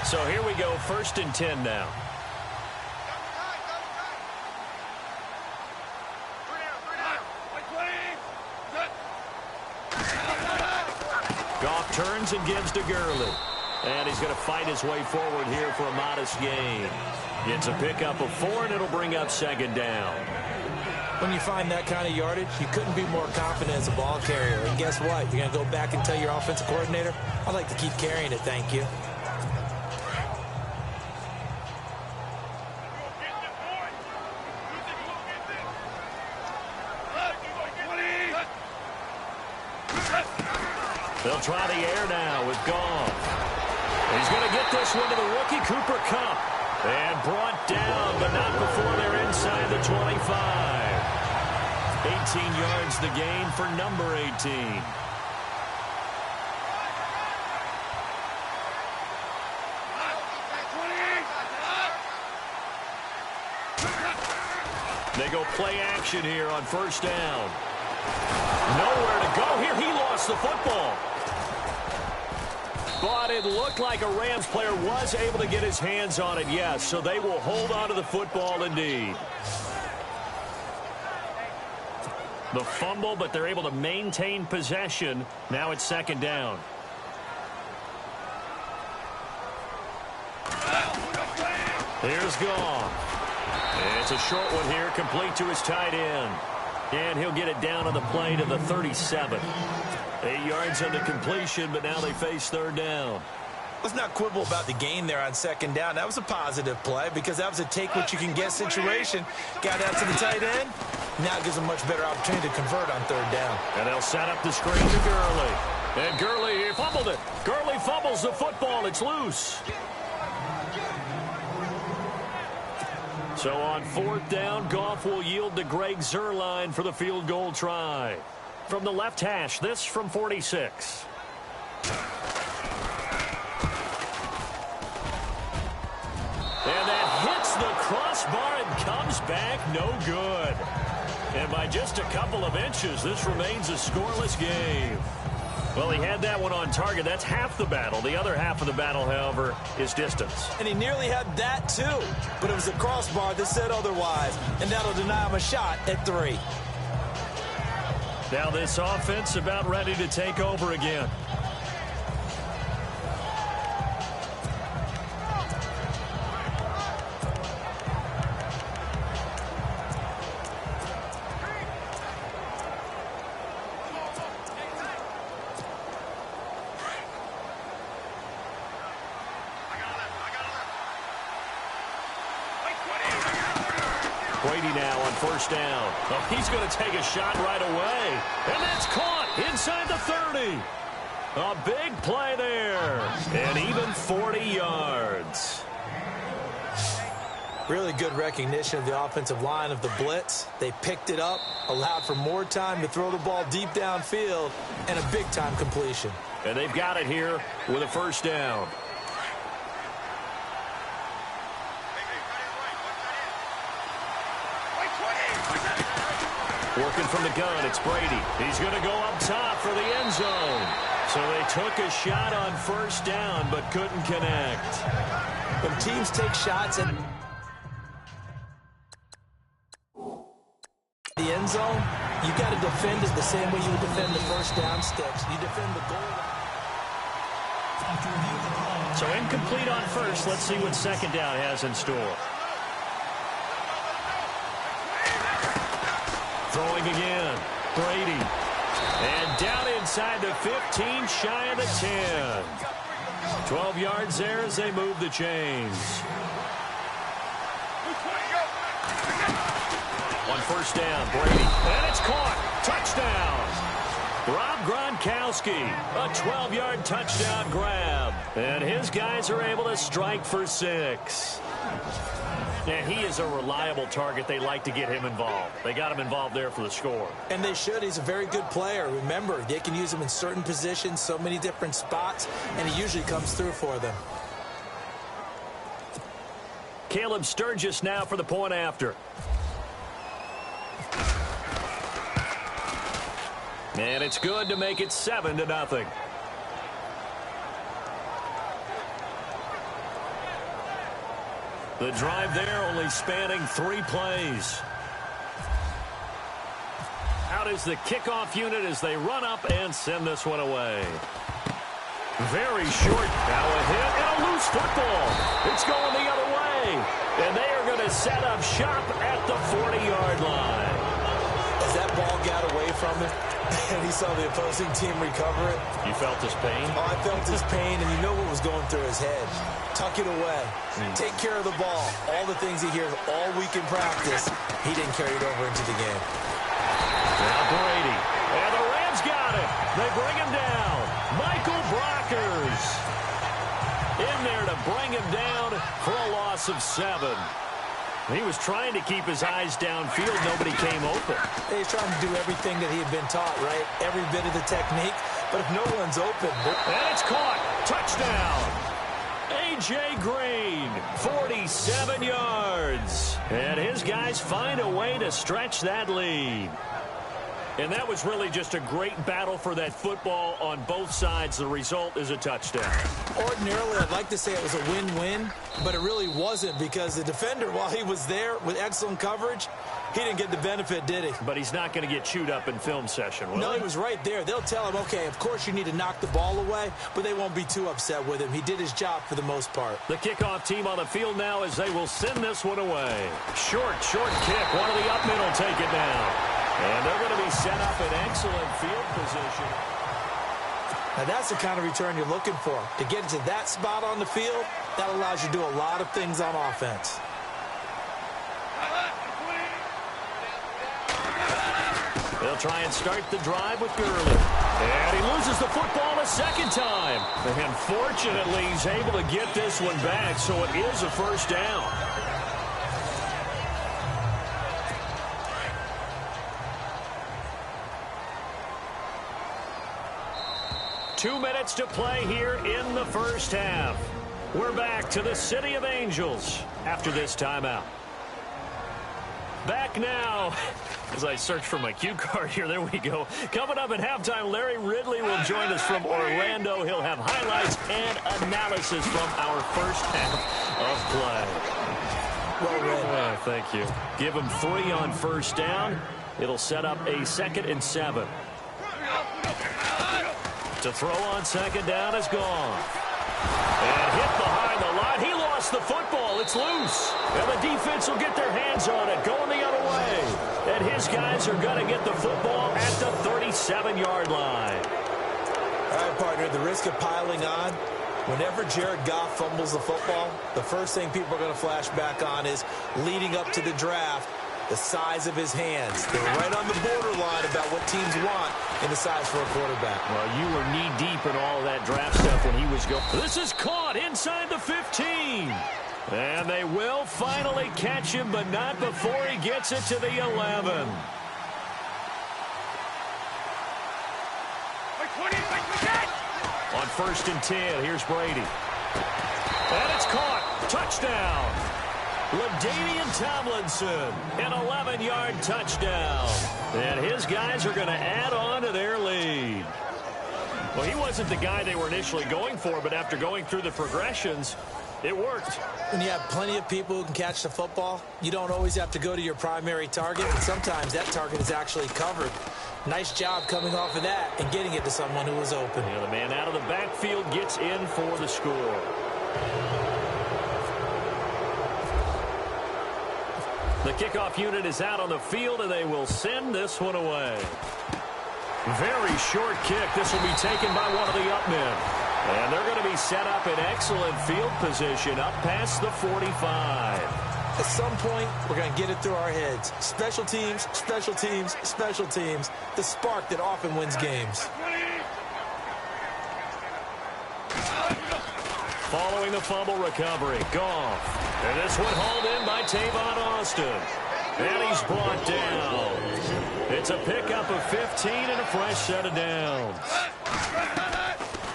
So here we go, 1st and 10 now. Goff turns and gives to Gurley. And he's going to fight his way forward here for a modest gain. Gets a pickup of 4, and it'll bring up 2nd down. When you find that kind of yardage, you couldn't be more confident as a ball carrier. And guess what? You're going to go back and tell your offensive coordinator, I'd like to keep carrying it, thank you. They'll try the air now with Goff. He's going to get this one to the rookie, Cooper Kupp. And brought down, but not before they're inside the 25. 18 yards the gain for number 18. They go play action here on 1st down. Nowhere to go here. He lost the football. But it looked like a Rams player was able to get his hands on it, yes. So they will hold on to the football indeed. The fumble, but they're able to maintain possession. Now it's 2nd down. Here's Goff. And it's a short one here, complete to his tight end. And he'll get it down on the play to the 37. 8 yards on the completion, but now they face 3rd down. Let's not quibble about the gain there on 2nd down. That was a positive play because that was a take-what-you-can-get situation. Got out to the tight end. Now it gives them a much better opportunity to convert on 3rd down. And they'll set up the screen to Gurley. And Gurley, he fumbled it. Gurley fumbles the football. It's loose. So on 4th down, Goff will yield to Greg Zuerlein for the field goal try. From the left hash, this from 46. And that hits the crossbar and comes back no good. And by just a couple of inches, this remains a scoreless game. Well, he had that one on target. That's half the battle. The other half of the battle, however, is distance. And he nearly had that, too. But it was the crossbar that said otherwise. And that'll deny him a shot at 3. Now this offense about ready to take over again. Brady now on 1st down. Oh, he's going to take a shot right away. And that's caught inside the 30. A big play there. And even 40 yards. Really good recognition of the offensive line of the blitz. They picked it up, allowed for more time to throw the ball deep downfield, and a big-time completion. And they've got it here with a first down. Working from the gun, it's Brady. He's going to go up top for the end zone. So they took a shot on first down, but couldn't connect. When teams take shots at the end zone, you got to defend it the same way you would defend the first down sticks. You defend the goal. So incomplete on first. Let's see what second down has in store. Throwing again. Brady. And down inside the 15, shy of the 10. 12 yards there as they move the chains. On first down, Brady. And it's caught. Touchdown. Rob Gronkowski. A 12-yard touchdown grab. And his guys are able to strike for 6. And he is a reliable target. They like to get him involved. They got him involved there for the score. And they should. He's a very good player. Remember, they can use him in certain positions, so many different spots, and he usually comes through for them. Caleb Sturgis now for the point after. And it's good to make it 7-0. The drive there only spanning 3 plays. Out is the kickoff unit as they run up and send this one away. Very short. Now a hit and a loose football. It's going the other way. And they are going to set up shop at the 40-yard line. As that ball got away from him, and he saw the opposing team recover it. You felt his pain? Oh, I felt his pain, and you know what was going through his head. Tuck it away. Take care of the ball. All the things he hears all week in practice, he didn't carry it over into the game. Now Brady. And the Rams got it. They bring him down. Michael Brockers in there to bring him down for a loss of 7. He was trying to keep his eyes downfield. Nobody came open. He's trying to do everything that he had been taught, right? Every bit of the technique. But if no one's open... And it's caught. Touchdown. A.J. Green, 47 yards. And his guys find a way to stretch that lead. And that was really just a great battle for that football on both sides. The result is a touchdown. Ordinarily, I'd like to say it was a win-win, but it really wasn't because the defender, while he was there with excellent coverage, he didn't get the benefit, did he? But he's not going to get chewed up in film session, will he? No, he was right there. They'll tell him, okay, of course you need to knock the ball away, but they won't be too upset with him. He did his job for the most part. The kickoff team on the field now as they will send this one away. Short kick. One of the up middle take it down. And they're going to be set up in excellent field position. Now, that's the kind of return you're looking for. To get into that spot on the field, that allows you to do a lot of things on offense. They'll try and start the drive with Gurley. And he loses the football a second time. And fortunately, he's able to get this one back, so it is a first down. Two minutes to play here in the first half. We're back to the City of Angels after this timeout. Back now. As I search for my cue card here, there we go. Coming up at halftime, Larry Ridley will join us from Orlando. He'll have highlights and analysis from our first half of play. Well read. Thank you. Give him 3 on first down. It'll set up a 2nd and 7. To throw on second down is gone. And hit behind the line. He lost the football. It's loose. And the defense will get their hands on it. Going the other way. And his guys are going to get the football at the 37-yard line. All right, partner, the risk of piling on. Whenever Jared Goff fumbles the football, the first thing people are going to flash back on is leading up to the draft, the size of his hands. They're right on the borderline about what teams want in the size for a quarterback. Well, you were knee-deep in all that draft stuff when he was going. This is caught inside the 15. And they will finally catch him, but not before he gets it to the 11. On 1st and 10, here's Brady. And it's caught. Touchdown. LaDainian Tomlinson, an 11-yard touchdown. And his guys are going to add on to their lead. Well, he wasn't the guy they were initially going for, but after going through the progressions, it worked. When you have plenty of people who can catch the football, you don't always have to go to your primary target, and sometimes that target is actually covered. Nice job coming off of that and getting it to someone who was open. Yeah, the man out of the backfield gets in for the score. The kickoff unit is out on the field, and they will send this one away. Very short kick. This will be taken by one of the up men. And they're going to be set up in excellent field position up past the 45. At some point, we're going to get it through our heads. Special teams, special teams, special teams. The spark that often wins games. Following the fumble recovery, Goff. And this one hauled in by Tavon Austin. And he's brought down. It's a pickup of 15 and a fresh set of downs.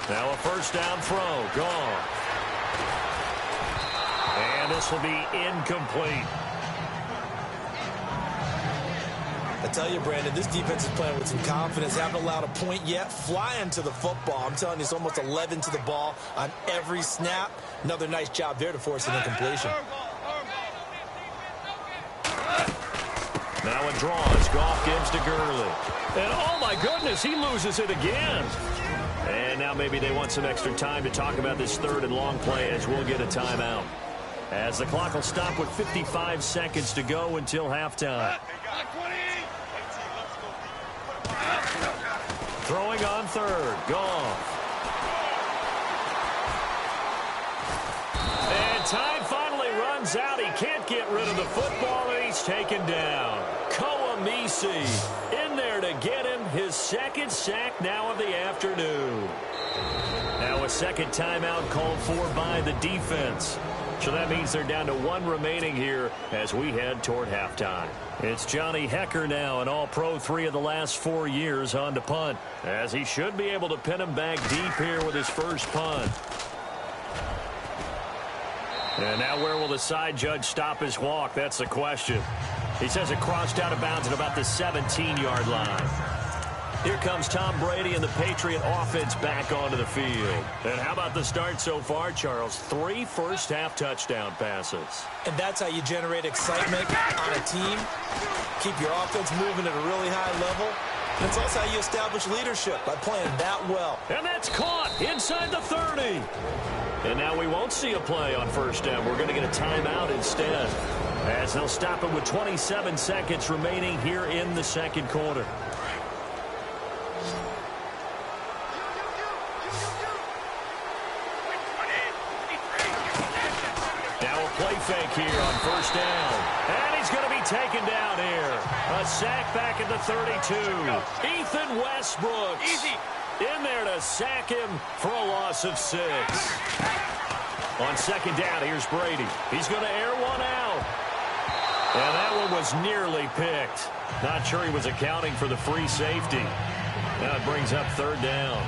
Now a first down throw, Goff. And this will be incomplete. I tell you, Brandon, this defense is playing with some confidence. Haven't allowed a point yet. Flying to the football. I'm telling you, it's almost 11 to the ball on every snap. Another nice job there to force an incompletion. Now it draws. Goff gives to Gurley. And oh my goodness, he loses it again. And now maybe they want some extra time to talk about this 3rd and long play as we'll get a timeout. As the clock will stop with 55 seconds to go until halftime. Throwing on 3rd. Goff. And time finally runs out. He can't get rid of the football, and he's taken down. Koamisi in there to get him his 2nd sack now of the afternoon. Now a second timeout called for by the defense. So that means they're down to 1 remaining here as we head toward halftime. It's Johnny Hekker now, an all-pro 3 of the last 4 years on to punt, as he should be able to pin him back deep here with his first punt. And now where will the side judge stop his walk? That's the question. He says it crossed out of bounds at about the 17-yard line. Here comes Tom Brady and the Patriot offense back onto the field. And how about the start so far, Charles? 3 first-half touchdown passes. And that's how you generate excitement on a team. Keep your offense moving at a really high level. And it's also how you establish leadership, by playing that well. And that's caught inside the 30. And now we won't see a play on first down. We're going to get a timeout instead, as they'll stop it with 27 seconds remaining here in the second quarter. Play fake here on first down. And he's going to be taken down here. A sack back at the 32. Ethan Westbrook in there to sack him for a loss of 6. On second down, here's Brady. He's going to air one out. And that one was nearly picked. Not sure he was accounting for the free safety. Now it brings up 3rd down.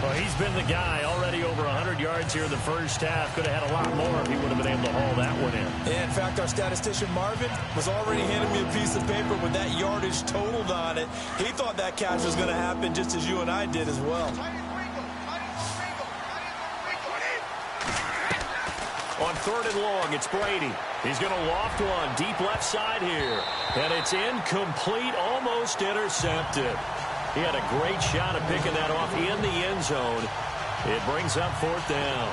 Well, he's been the guy, already over 100 yards here in the first half. Could have had a lot more if he would have been able to haul that one in. Yeah, in fact, our statistician Marvin was already handing me a piece of paper with that yardage totaled on it. He thought that catch was going to happen just as you and I did as well. On 3rd and long, it's Brady. He's going to loft one deep left side here. And it's incomplete, almost intercepted. He had a great shot at picking that off in the end zone. It brings up 4th down.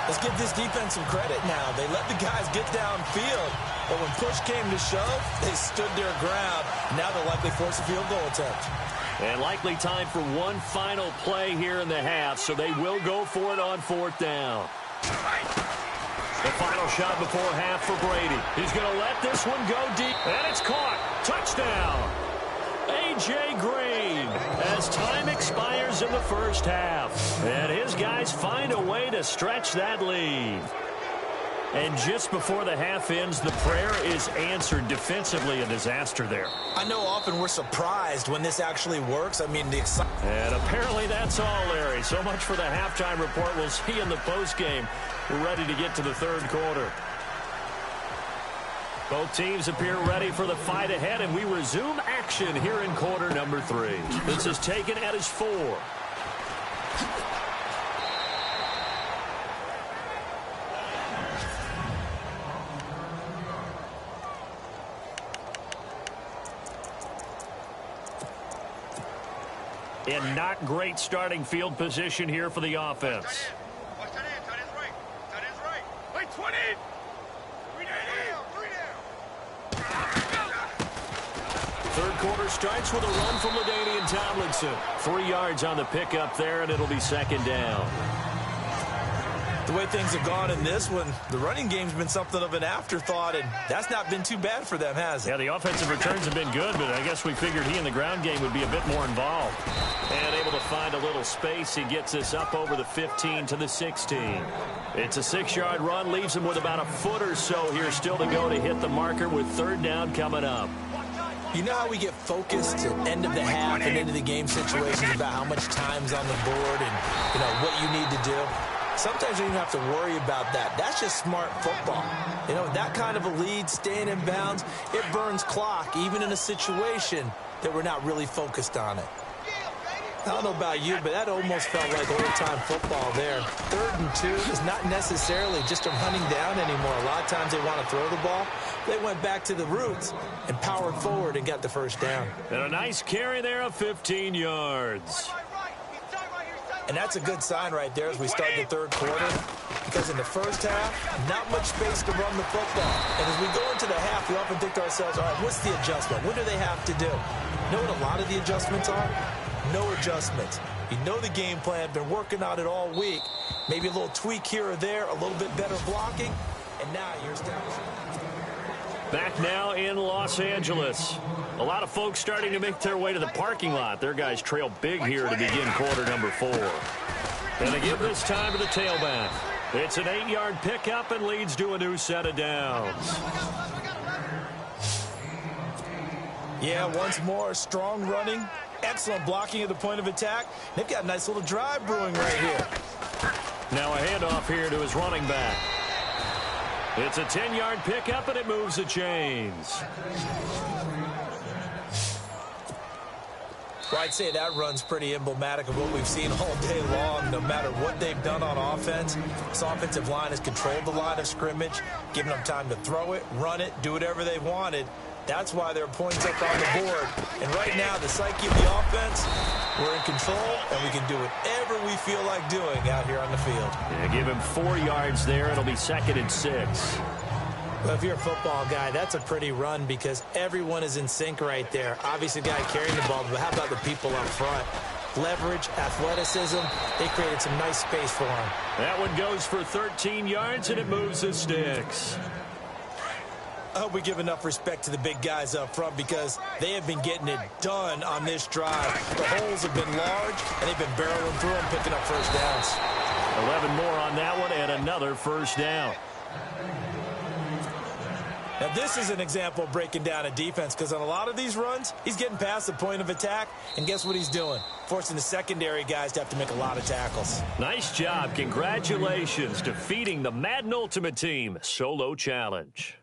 Let's give this defense some credit now. They let the guys get downfield. But when push came to shove, they stood their ground. Now they'll likely force a field goal attempt. And likely time for one final play here in the half, so they will go for it on 4th down. The final shot before half for Brady. He's going to let this one go deep. And it's caught. Touchdown. A.J. Green, as time expires in the first half. And his guys find a way to stretch that lead. And just before the half ends, the prayer is answered. Defensively, a disaster there. I know often we're surprised when this actually works. I mean, the excitement. And apparently that's all, Larry. So much for the halftime report. We'll see you in the postgame. We're ready to get to the third quarter. Both teams appear ready for the fight ahead, and we resume action here in quarter number 3. This is taken at his 4. In not great starting field position here for the offense. Third quarter starts with a run from LaDainian Tomlinson. 3 yards on the pickup there, and it'll be second down. The way things have gone in this one, the running game's been something of an afterthought, and that's not been too bad for them, has it? Yeah, the offensive returns have been good, but I guess we figured he in the ground game would be a bit more involved. And able to find a little space. He gets us up over the 15 to the 16. It's a 6-yard run, leaves him with about a foot or so here still to go to hit the marker with third down coming up. You know how we get focused at end of the half and into the game situations about how much time's on the board and, what you need to do? Sometimes you don't have to worry about that. That's just smart football. That kind of a lead, staying in bounds, it burns clock, even in a situation that we're not really focused on it. I don't know about you, but that almost felt like old-time football there. 3rd and 2 is not necessarily just a running down anymore. A lot of times they want to throw the ball. They went back to the roots and powered forward and got the first down. And a nice carry there of 15 yards. And that's a good sign right there as we start the third quarter, because in the first half, not much space to run the football. And as we go into the half, we often think to ourselves, all right, what's the adjustment? What do they have to do? You know what a lot of the adjustments are? No adjustments. You know the game plan, been working on it all week. Maybe a little tweak here or there, a little bit better blocking, and now you're establishing. Back now in Los Angeles. A lot of folks starting to make their way to the parking lot. Their guys trail big here to begin quarter number 4. And they give this time to the tailback. It's an 8-yard pickup and leads to a new set of downs. Yeah, once more, strong running, excellent blocking at the point of attack. They've got a nice little drive brewing right here. Now a handoff here to his running back. It's a 10-yard pickup, and it moves the chains. Well, I'd say that run's pretty emblematic of what we've seen all day long. No matter what they've done on offense, this offensive line has controlled the line of scrimmage, given them time to throw it, run it, do whatever they wanted. That's why there are points up on the board. And right now, the psyche of the offense, we're in control, and we can do whatever we feel like doing out here on the field. Yeah, give him 4 yards there. It'll be 2nd and 6. Well, if you're a football guy, that's a pretty run because everyone is in sync right there. Obviously, the guy carrying the ball, but how about the people up front? Leverage, athleticism, they created some nice space for him. That one goes for 13 yards, and it moves the sticks. I hope we give enough respect to the big guys up front because they have been getting it done on this drive. The holes have been large, and they've been barreling through them, picking up first downs. 11 more on that one, and another first down. Now, this is an example of breaking down a defense because on a lot of these runs, he's getting past the point of attack, and guess what he's doing? Forcing the secondary guys to have to make a lot of tackles. Nice job. Congratulations. Defeating the Madden Ultimate Team Solo Challenge.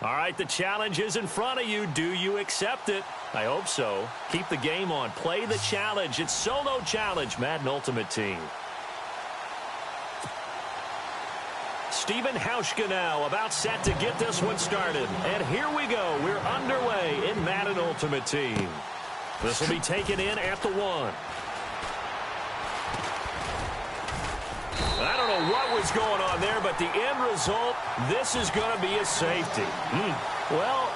All right, the challenge is in front of you. Do you accept it? I hope so. Keep the game on. Play the challenge. It's Solo Challenge, Madden Ultimate Team. Stephen Hauschka now about set to get this one started. And here we go. We're underway in Madden Ultimate Team. This will be taken in at the 1. I don't know what was going on there, but the end result, this is going to be a safety. Well,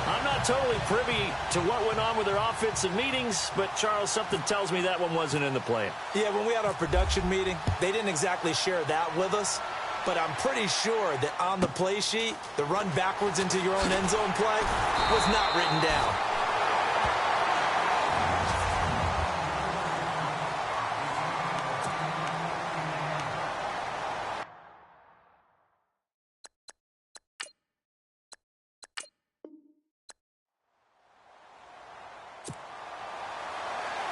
I'm not totally privy to what went on with their offensive meetings, but, Charles, something tells me that one wasn't in the plan. Yeah, when we had our production meeting, they didn't exactly share that with us, but I'm pretty sure that on the play sheet, the run backwards into your own end zone play was not written down.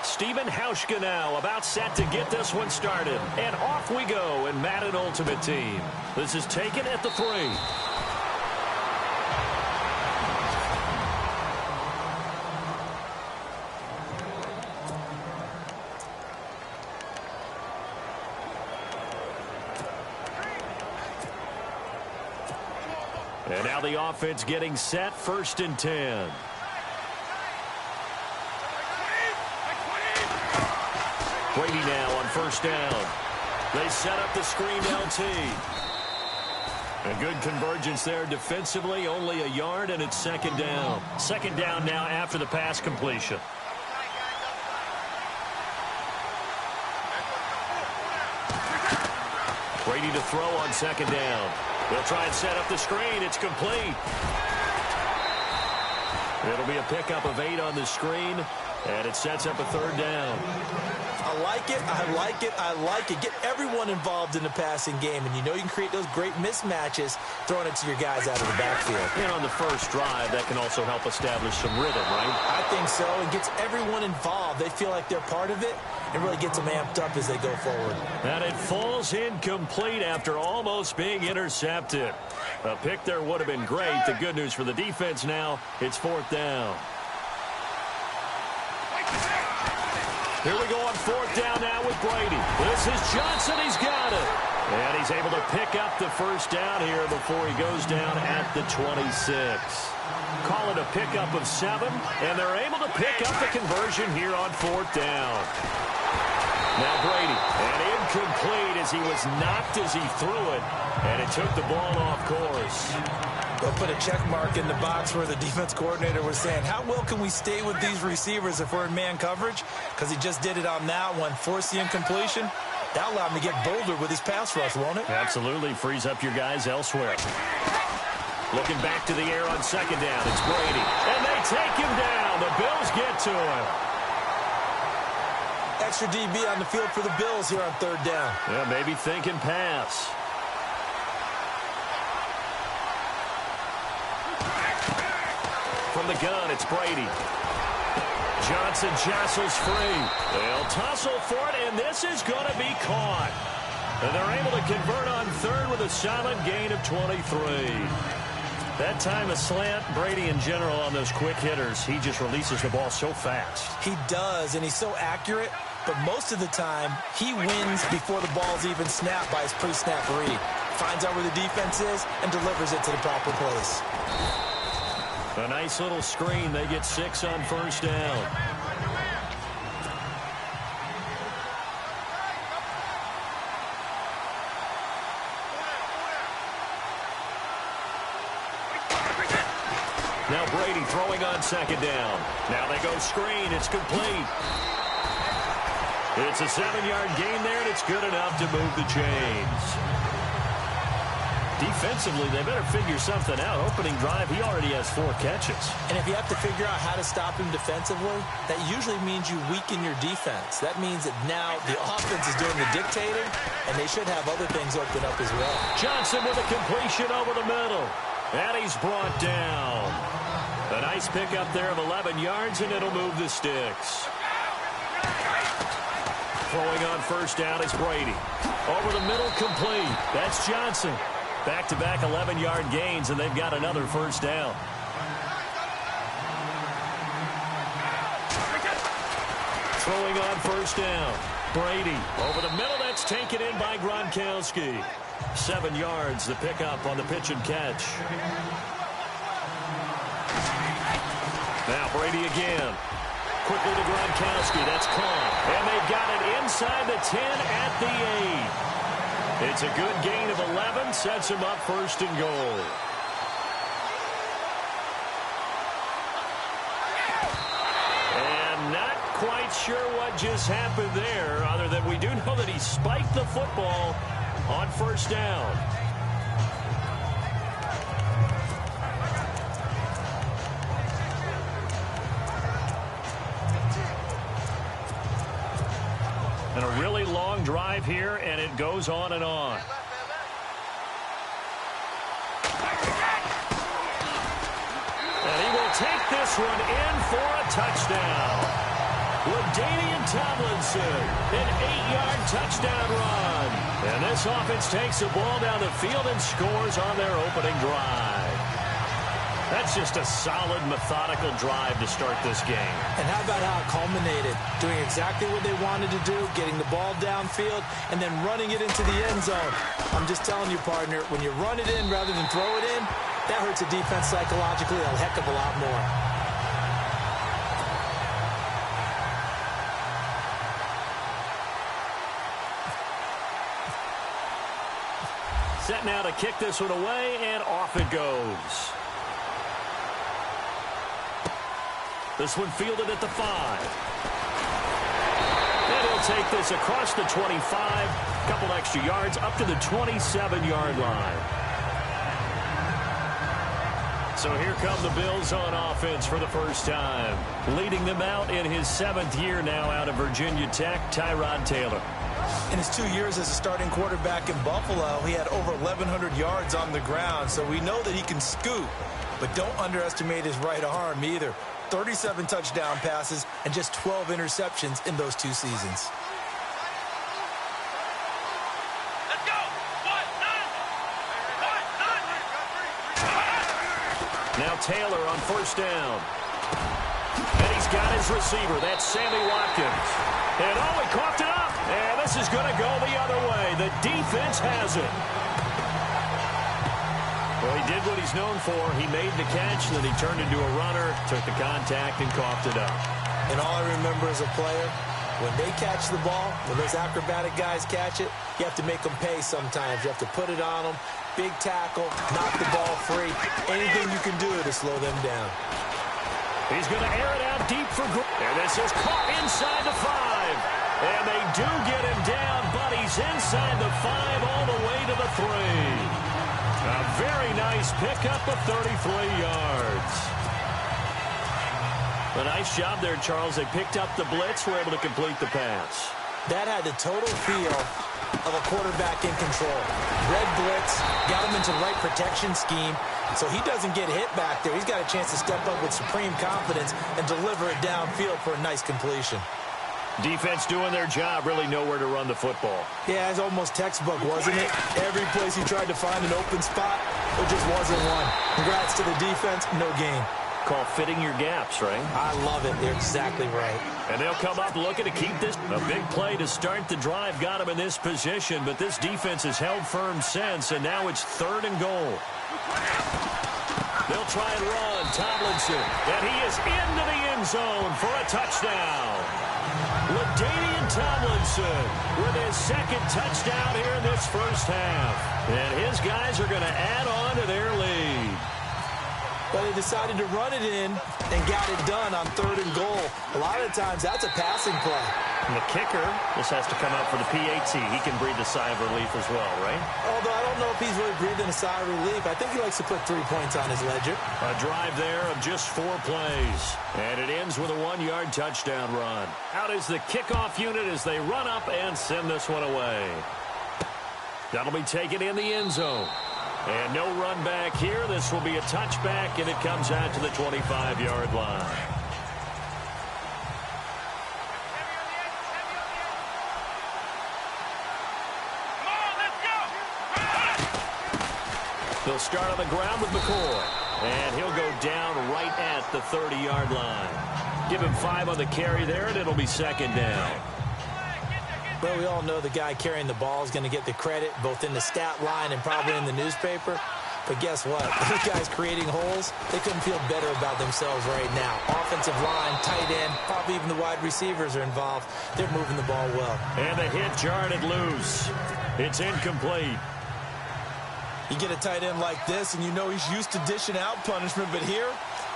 Stephen Hauschka now about set to get this one started. And off we go in Madden Ultimate Team. This is taken at the 3. And now the offense getting set, 1st and 10. Brady now on 1st down. They set up the screen LT. A good convergence there defensively, only a yard, and it's 2nd down. 2nd down now after the pass completion. Brady to throw on 2nd down. They'll try and set up the screen. It's complete. It'll be a pickup of 8 on the screen, and it sets up a 3rd down. I like it, I like it, I like it. Get everyone involved in the passing game, and you know you can create those great mismatches throwing it to your guys out of the backfield. And on the first drive, that can also help establish some rhythm, right? I think so. It gets everyone involved. They feel like they're part of it, and really gets them amped up as they go forward. And it falls incomplete after almost being intercepted. A pick there would have been great. The good news for the defense now, it's 4th down. Here we go on 4th down now with Brady. This is Johnson. He's got it. And he's able to pick up the 1st down here before he goes down at the 26. Call it a pickup of 7, and they're able to pick up the conversion here on 4th down. Now Brady, and incomplete as he was knocked as he threw it, and it took the ball off course. They'll put a check mark in the box where the defense coordinator was saying, how well can we stay with these receivers if we're in man coverage? Because he just did it on that one, forced the incompletion. That'll allow him to get bolder with his pass rush, won't it? Absolutely. Frees up your guys elsewhere. Looking back to the air on 2nd down. It's Brady. And they take him down. The Bills get to him. Extra DB on the field for the Bills here on 3rd down. Yeah, maybe thinking pass. From the gun, it's Brady. Johnson jostles free. They'll tussle for it, and this is going to be caught. And they're able to convert on 3rd with a solid gain of 23. That time a slant, Brady in general on those quick hitters, he just releases the ball so fast. He does, and he's so accurate, but most of the time he wins before the ball's even snapped by his pre-snap read. Finds out where the defense is and delivers it to the proper place. A nice little screen. They get 6 on 1st down. Now Brady throwing on 2nd down. Now they go screen. It's complete. It's a 7-yard gain there, and it's good enough to move the chains. Defensively, they better figure something out. Opening drive, he already has 4 catches. And if you have to figure out how to stop him defensively, that usually means you weaken your defense. That means that now the offense is doing the dictating, and they should have other things open up as well. Johnson with a completion over the middle. And he's brought down. A nice pickup there of 11 yards, and it'll move the sticks. Throwing on 1st down is Brady. Over the middle, complete. That's Johnson. Back-to-back 11-yard gains, and they've got another first down. Throwing on first down. Brady over the middle. That's taken in by Gronkowski. 7 yards, the pickup on the pitch and catch. Now Brady again. Quickly to Gronkowski. That's caught. And they've got it inside the 10 at the 8. It's a good gain of 11. Sets him up first and goal. And not quite sure what just happened there, other than we do know that he spiked the football on first down. And a really long drive here, and it goes on and on. And he will take this one in for a touchdown. LaDainian Tomlinson, an 8-yard touchdown run. And this offense takes the ball down the field and scores on their opening drive. That's just a solid, methodical drive to start this game. And how about how it culminated? Doing exactly what they wanted to do, getting the ball downfield, and then running it into the end zone. I'm just telling you, partner, when you run it in rather than throw it in, that hurts a defense psychologically a heck of a lot more. Set now to kick this one away, and off it goes. This one fielded at the 5. And he'll take this across the 25. A couple extra yards up to the 27-yard line. So here come the Bills on offense for the first time. Leading them out in his 7th year now out of Virginia Tech, Tyrod Taylor. In his 2 years as a starting quarterback in Buffalo, he had over 1,100 yards on the ground, so we know that he can scoop. But don't underestimate his right arm either. 37 touchdown passes and just 12 interceptions in those 2 seasons. Let's go! Now Taylor on first down. And he's got his receiver. That's Sammy Watkins. And he coughed it up. And this is going to go the other way. The defense has it. Well, he did what he's known for. He made the catch, and then he turned into a runner, took the contact, and coughed it up. And all I remember as a player, when they catch the ball, when those acrobatic guys catch it, you have to make them pay sometimes. You have to put it on them, big tackle, knock the ball free. Anything you can do to slow them down. He's going to air it out deep for Green. And this is caught inside the 5. And they do get him down, but he's inside the 5 all the way to the 3. A very nice pickup of 33 yards. A nice job there, Charles. They picked up the blitz, were able to complete the pass. That had the total feel of a quarterback in control. Red blitz, got him into the right protection scheme, so he doesn't get hit back there. He's got a chance to step up with supreme confidence and deliver it downfield for a nice completion. Defense doing their job, really nowhere to run the football. Yeah, it's almost textbook, wasn't it? Every place he tried to find an open spot, there just wasn't one. Congrats to the defense, no gain. Call fitting your gaps, right? I love it. They're exactly right. And they'll come up looking to keep this. A big play to start the drive got him in this position, but this defense has held firm since, and now it's 3rd and goal. They'll try and run. Tomlinson, and he is into the end zone for a touchdown. LaDainian Tomlinson with his 2nd touchdown here in this first half. And his guys are going to add on to their lead. But they decided to run it in and got it done on 3rd and goal. A lot of times, that's a passing play. And the kicker, this has to come out for the PAT. He can breathe a sigh of relief as well, right? Although I don't know if he's really breathing a sigh of relief. I think he likes to put 3 points on his ledger. A drive there of just 4 plays. And it ends with a 1-yard touchdown run. Out is the kickoff unit as they run up and send this one away. That'll be taken in the end zone. And no run back here. This will be a touchback, and it comes out to the 25-yard line. They'll start on the ground with McCoy. And he'll go down right at the 30-yard line. Give him 5 on the carry there, and it'll be second down. Well, we all know the guy carrying the ball is going to get the credit, both in the stat line and probably in the newspaper. But guess what? Those guys creating holes, they couldn't feel better about themselves right now. Offensive line, tight end, probably even the wide receivers are involved. They're moving the ball well. And the hit jarred it loose. It's incomplete. You get a tight end like this, and you know he's used to dishing out punishment, but here,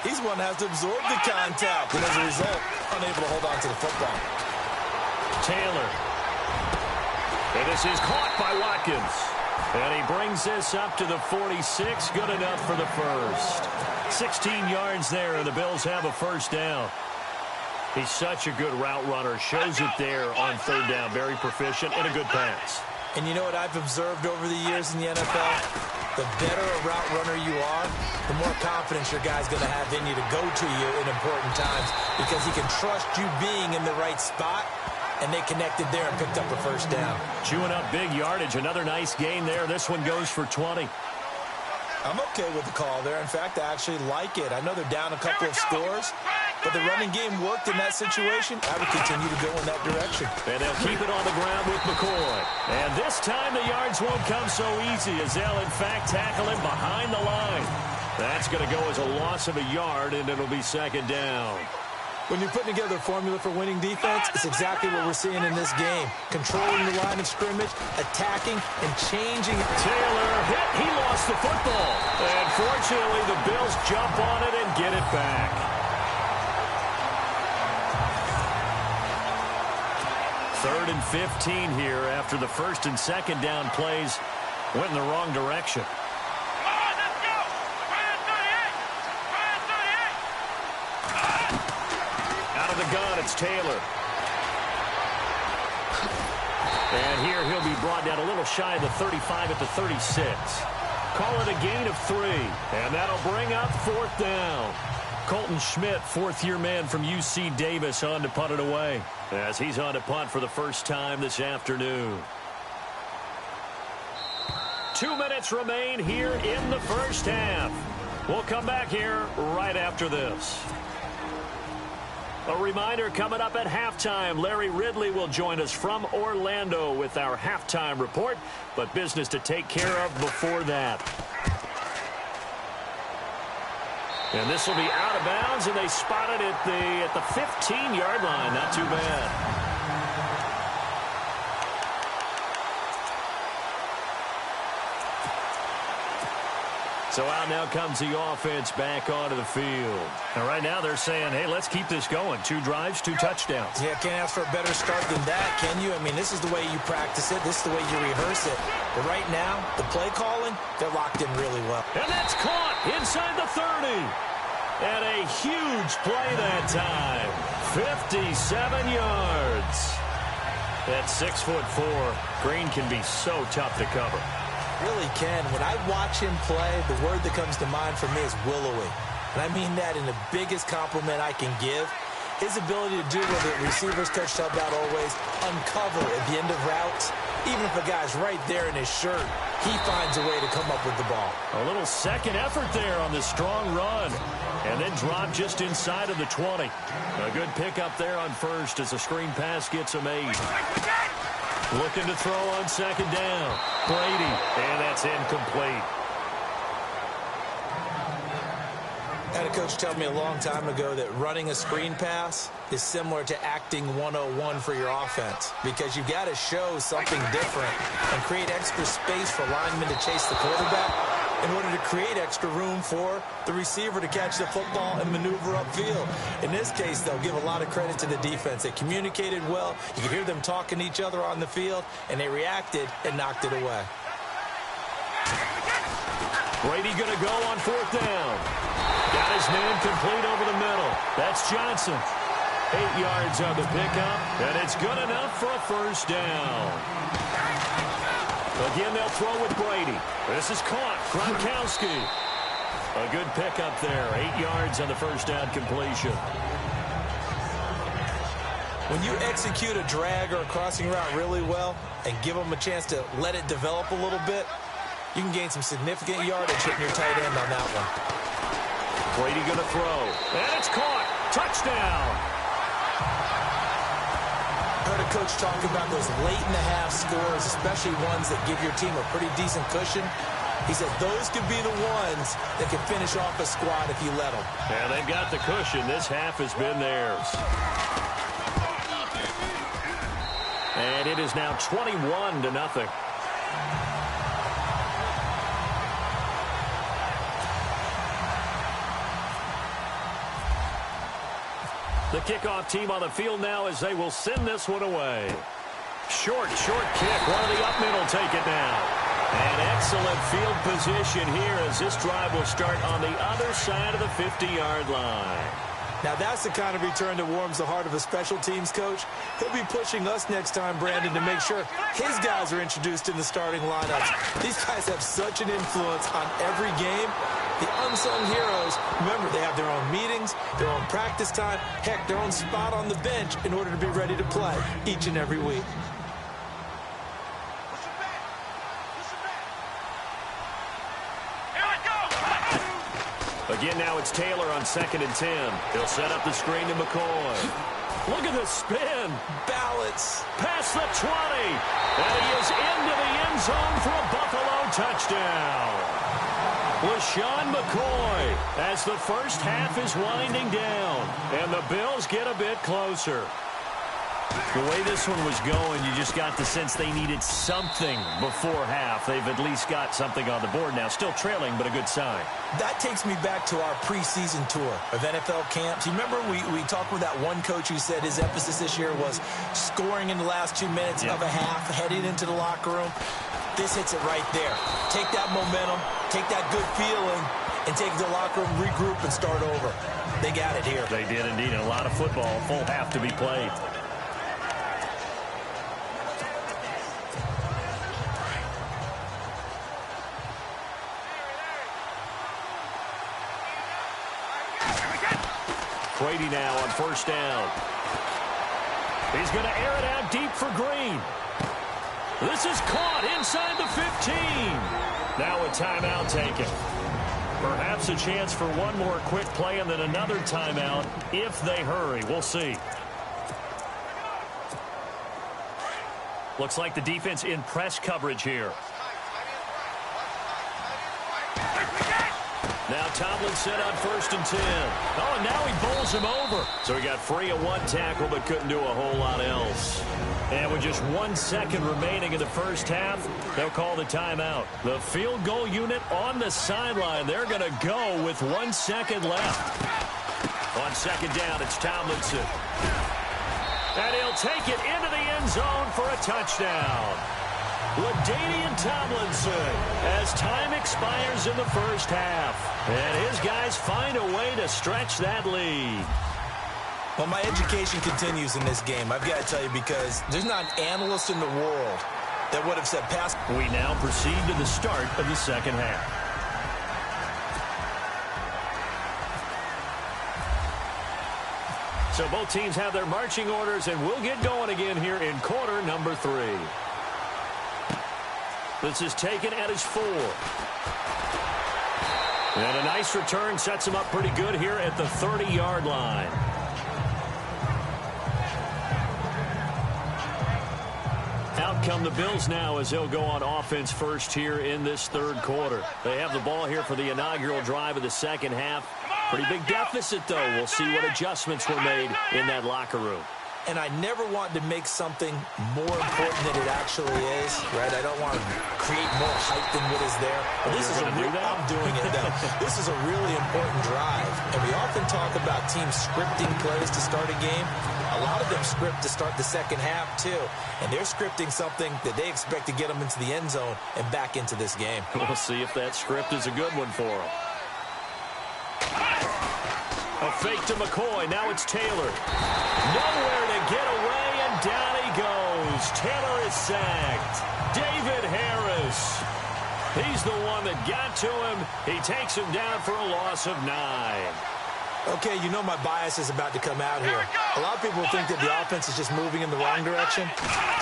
he's one that has to absorb the contact, and as a result, unable to hold on to the football. Taylor. And this is caught by Watkins. And he brings this up to the 46. Good enough for the first. 16 yards there, and the Bills have a first down. He's such a good route runner. Shows it there on third down. Very proficient and a good pass. And you know what I've observed over the years in the NFL? The better a route runner you are, the more confidence your guy's going to have in you to go to you in important times because he can trust you being in the right spot. And they connected there and picked up a first down. Chewing up big yardage. Another nice gain there. This one goes for 20. I'm okay with the call there. In fact, I actually like it. I know they're down a couple of scores, but the running game worked in that situation. I would continue to go in that direction. And they'll keep it on the ground with McCoy. And this time the yards won't come so easy as they'll, in fact, tackle him behind the line. That's going to go as a loss of a yard, and it'll be second down. When you're putting together a formula for winning defense, it's exactly what we're seeing in this game. Controlling the line of scrimmage, attacking, and changing. Taylor hit. He lost the football. And fortunately, the Bills jump on it and get it back. Third and 15 here after the first and second down plays went in the wrong direction. The gun, it's Taylor. And here he'll be brought down a little shy of the 35 at the 36. Call it a gain of 3. And that'll bring up fourth down. Colton Schmidt, fourth-year man from UC Davis, on to punt it away. As he's on to punt for the first time this afternoon. 2 minutes remain here in the first half. We'll come back here right after this. A reminder, coming up at halftime, Larry Ridley will join us from Orlando with our halftime report, but business to take care of before that. And this will be out of bounds, and they spot it at the 15-yard line. Not too bad. So out now comes the offense back onto the field. And right now they're saying, hey, let's keep this going. 2 drives, 2 touchdowns. Yeah, can't ask for a better start than that, can you? I mean, this is the way you practice it. This is the way you rehearse it. But right now, the play calling, they're locked in really well. And that's caught inside the 30. And a huge play that time. 57 yards. At 6'4", Green can be so tough to cover. Really can. When I watch him play, the word that comes to mind for me is willowy. And I mean that in the biggest compliment I can give. His ability to do what the receivers touched up about always, uncover at the end of routes. Even if a guy's right there in his shirt, he finds a way to come up with the ball. A little second effort there on the strong run. And then drop just inside of the 20. A good pickup there on first as a screen pass gets him 8. Looking to throw on second down. Brady, and that's incomplete. I had a coach tell me a long time ago that running a screen pass is similar to acting 101 for your offense because you've got to show something different and create extra space for linemen to chase the quarterback in order to create extra room for the receiver to catch the football and maneuver upfield. In this case, they'll give a lot of credit to the defense. They communicated well. You could hear them talking to each other on the field, and they reacted and knocked it away. Brady going to go on fourth down. Got his man complete over the middle. That's Johnson. 8 yards on the pickup, and it's good enough for a first down. Again, they'll throw with Brady. This is caught. Gronkowski. A good pickup there. 8 yards on the first down completion. When you execute a drag or a crossing route really well and give them a chance to let it develop a little bit, You can gain some significant yardage hitting your tight end on that one. Brady going to throw. And it's caught. Touchdown. I heard a coach talk about those late-in-the-half scores, especially ones that give your team a pretty decent cushion. He said those could be the ones that can finish off a squad if you let them. And they've got the cushion. This half has been theirs. And it is now 21-0. The kickoff team on the field now as they will send this one away. Short kick. One of the up middle take it now. An excellent field position here as this drive will start on the other side of the 50-yard line. Now that's the kind of return that warms the heart of a special teams coach. He'll be pushing us next time, Brandon, to make sure his guys are introduced in the starting lineups. These guys have such an influence on every game. The unsung heroes, remember, they have their own meetings, their own practice time, heck, their own spot on the bench in order to be ready to play each and every week. Again, now it's Taylor on 2nd and 10. He'll set up the screen to McCoy. Look at the spin. Balance. Past the 20. And he is into the end zone for a Buffalo touchdown. LeSean McCoy as the first half is winding down. And the Bills get a bit closer. The way this one was going, you just got the sense they needed something before half. They've at least got something on the board now. Still trailing, but a good sign. That takes me back to our preseason tour of NFL camps. You remember we talked with that one coach who said his emphasis this year was scoring in the last 2 minutes of a half, heading into the locker room. This hits it right there. Take that momentum, take that good feeling, and take the locker room, regroup, and start over. They got it here. They did indeed. A lot of football, full half to be played. Brady now on 1st down. He's going to air it out deep for Green. This is caught inside the 15. Now a timeout taken. Perhaps a chance for one more quick play and then another timeout if they hurry. We'll see. Looks like the defense in press coverage here. Now Tomlin set on 1st and 10. Oh, and now he bowls him over. So he got free of one tackle but couldn't do a whole lot else. And with just 1 second remaining in the first half, they'll call the timeout. The field goal unit on the sideline. They're going to go with 1 second left. On 2nd down, it's Tomlinson. And he'll take it into the end zone for a touchdown. LaDainian Tomlinson as time expires in the first half. And his guys find a way to stretch that lead. Well, my education continues in this game, I've got to tell you, because there's not an analyst in the world that would have said pass. We now proceed to the start of the second half. So both teams have their marching orders, and we'll get going again here in quarter number 3. This is taken at his 4. And a nice return sets him up pretty good here at the 30-yard line. Out come the Bills now as they'll go on offense first here in this third quarter. They have the ball here for the inaugural drive of the second half. Pretty big deficit, though. We'll see what adjustments were made in that locker room. And I never want to make something more important than it actually is, right? I don't want to create more hype than what is there. But this is I'm doing it, though. This is a really important drive. And we often talk about teams scripting plays to start a game. A lot of them script to start the second half, too. And they're scripting something that they expect to get them into the end zone and back into this game. We'll see if that script is a good one for them. A fake to McCoy. Now it's Taylor. Nowhere to get away, and down he goes. Taylor is sacked. David Harris. He's the one that got to him. He takes him down for a loss of 9. Okay, you know my bias is about to come out here. A lot of people think that the offense is just moving in the wrong direction.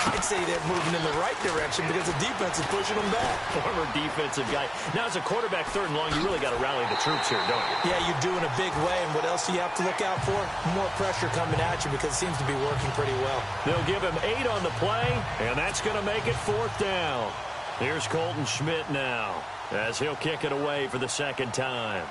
I'd say they're moving in the right direction because the defense is pushing them back. Former defensive guy. Now, as a quarterback, 3rd and long, you really got to rally the troops here, don't you? Yeah, you do in a big way. And what else do you have to look out for? More pressure coming at you because it seems to be working pretty well. They'll give him 8 on the play, and that's going to make it 4th down. Here's Colton Schmidt now as he'll kick it away for the 2nd time.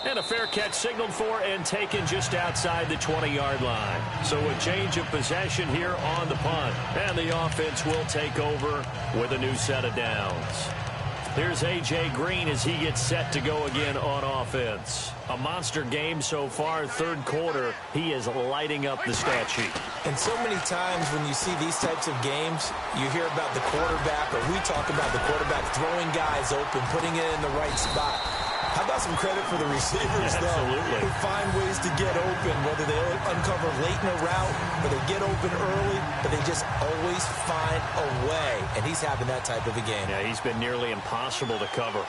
And a fair catch signaled for and taken just outside the 20-yard line. So a change of possession here on the punt. And the offense will take over with a new set of downs. Here's A.J. Green as he gets set to go again on offense. A monster game so far, 3rd quarter. He is lighting up the stat sheet. And so many times when you see these types of games, you hear about the quarterback, or we talk about the quarterback throwing guys open, putting it in the right spot. How about some credit for the receivers, though? Absolutely. Who find ways to get open, whether they uncover late in a route or they get open early, but they just always find a way. And he's having that type of a game. Yeah, he's been nearly impossible to cover.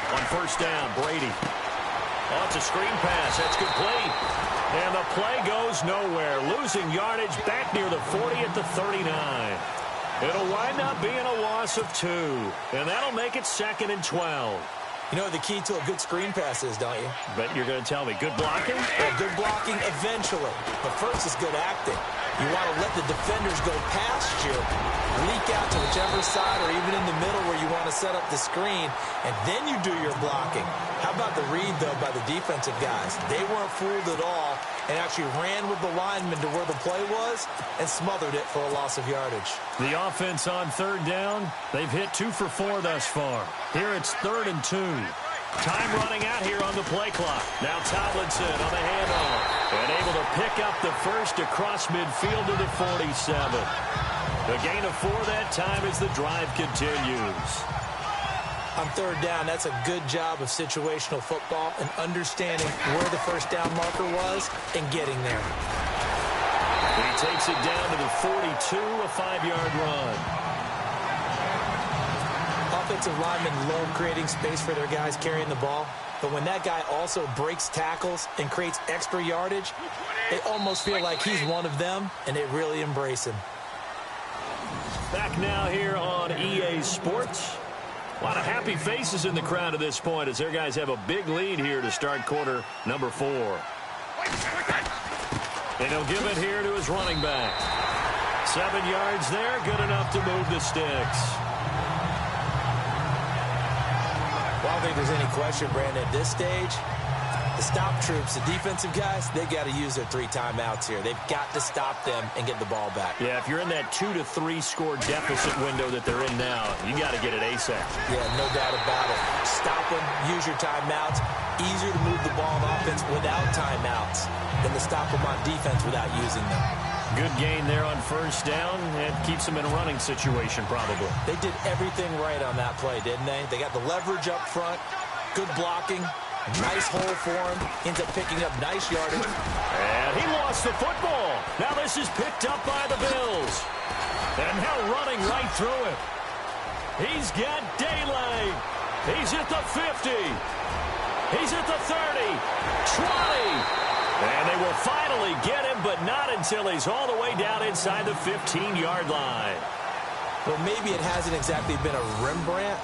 On 1st down, Brady. Oh, it's a screen pass. That's complete. And the play goes nowhere. Losing yardage back near the 40 at the 39. It'll wind up being a loss of 2. And that'll make it 2nd and 12. You know what the key to a good screen pass is, don't you? Bet you're going to tell me good blocking? Yeah, good blocking eventually. But first is good acting. You want to let the defenders go past you, leak out to whichever side or even in the middle where you want to set up the screen, and then you do your blocking. How about the read, though, by the defensive guys? They weren't fooled at all and actually ran with the lineman to where the play was and smothered it for a loss of yardage. The offense on 3rd down, they've hit 2 for 4 thus far. Here it's 3rd and 2. Time running out here on the play clock. Now Tomlinson on the handoff. And able to pick up the first across midfield to the 47. A gain of 4 that time as the drive continues. On 3rd down, that's a good job of situational football and understanding where the 1st down marker was and getting there. He takes it down to the 42, a 5-yard run. Offensive linemen love creating space for their guys carrying the ball. But when that guy also breaks tackles and creates extra yardage, they almost feel like he's one of them, and they really embrace him. Back now here on EA Sports. A lot of happy faces in the crowd at this point as their guys have a big lead here to start quarter number 4. And he'll give it here to his running back. 7 yards there, good enough to move the sticks. Well, I don't think there's any question, Brandon, at this stage, the stop troops, the defensive guys, they got to use their 3 timeouts here. They've got to stop them and get the ball back. Yeah, if you're in that 2 to 3 score deficit window that they're in now, you got to get it ASAP. Yeah, no doubt about it. Stop them, use your timeouts. Easier to move the ball on offense without timeouts than to stop them on defense without using them. Good gain there on 1st down. It keeps them in a running situation, probably. They did everything right on that play, didn't they? They got the leverage up front, good blocking, nice hole for him, ends up picking up nice yardage. And he lost the football. Now this is picked up by the Bills. And now running right through it. He's got daylight. He's at the 50. He's at the 30, 20. And they will finally get him, but not until he's all the way down inside the 15-yard line. Well, maybe it hasn't exactly been a Rembrandt,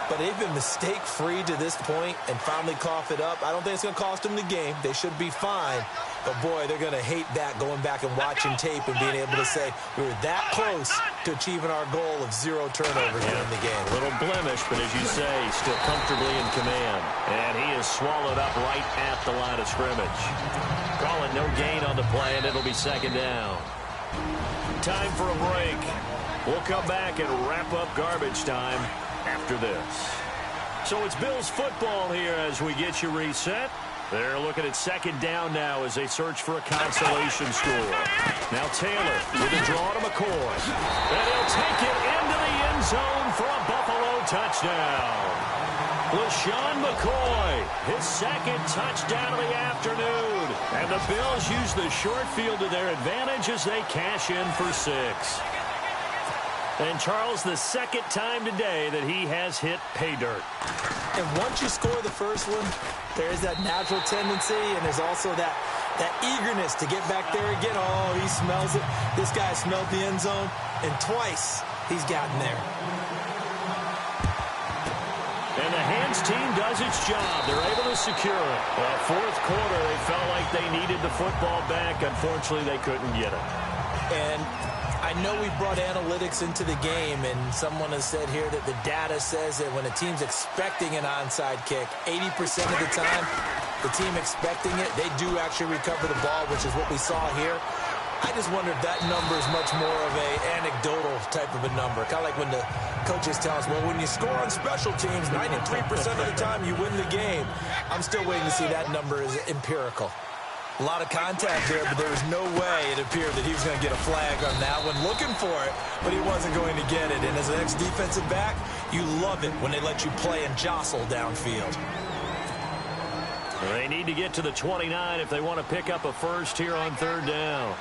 but they've been mistake-free to this point and finally cough it up. I don't think it's going to cost them the game. They should be fine. But, boy, they're going to hate that, going back and watching tape and being able to say we were that close to achieving our goal of 0 turnovers during the game. A little blemish, but as you say, still comfortably in command. And he is swallowed up right at the line of scrimmage. Call it no gain on the play, and it'll be 2nd down. Time for a break. We'll come back and wrap up garbage time after this. So it's Bills football here as we get you reset. They're looking at 2nd down now as they search for a consolation score. Now Taylor with a draw to McCoy. And he'll take it into the end zone for a Buffalo touchdown. LaShawn McCoy, his second touchdown of the afternoon. And the Bills use the short field to their advantage as they cash in for 6. And Charles, the second time today that he has hit pay dirt. And once you score the first one, there is that natural tendency, and there's also that eagerness to get back there again. Oh, he smells it. This guy smelled the end zone, and twice he's gotten there. And the hands team does its job. They're able to secure it. Well, fourth quarter, they felt like they needed the football back. Unfortunately, they couldn't get it. And I know we brought analytics into the game, and someone has said here that the data says that when a team's expecting an onside kick, 80% of the time, the team expecting it, they do actually recover the ball, which is what we saw here. I just wonder if that number is much more of a anecdotal type of a number. Kind of like when the coaches tell us, well, when you score on special teams, 93% of the time you win the game. I'm still waiting to see that number is empirical. A lot of contact there, but there was no way it appeared that he was going to get a flag on that one. Looking for it, but he wasn't going to get it. And as an ex-defensive back, you love it when they let you play and jostle downfield. They need to get to the 29 if they want to pick up a first here on third down.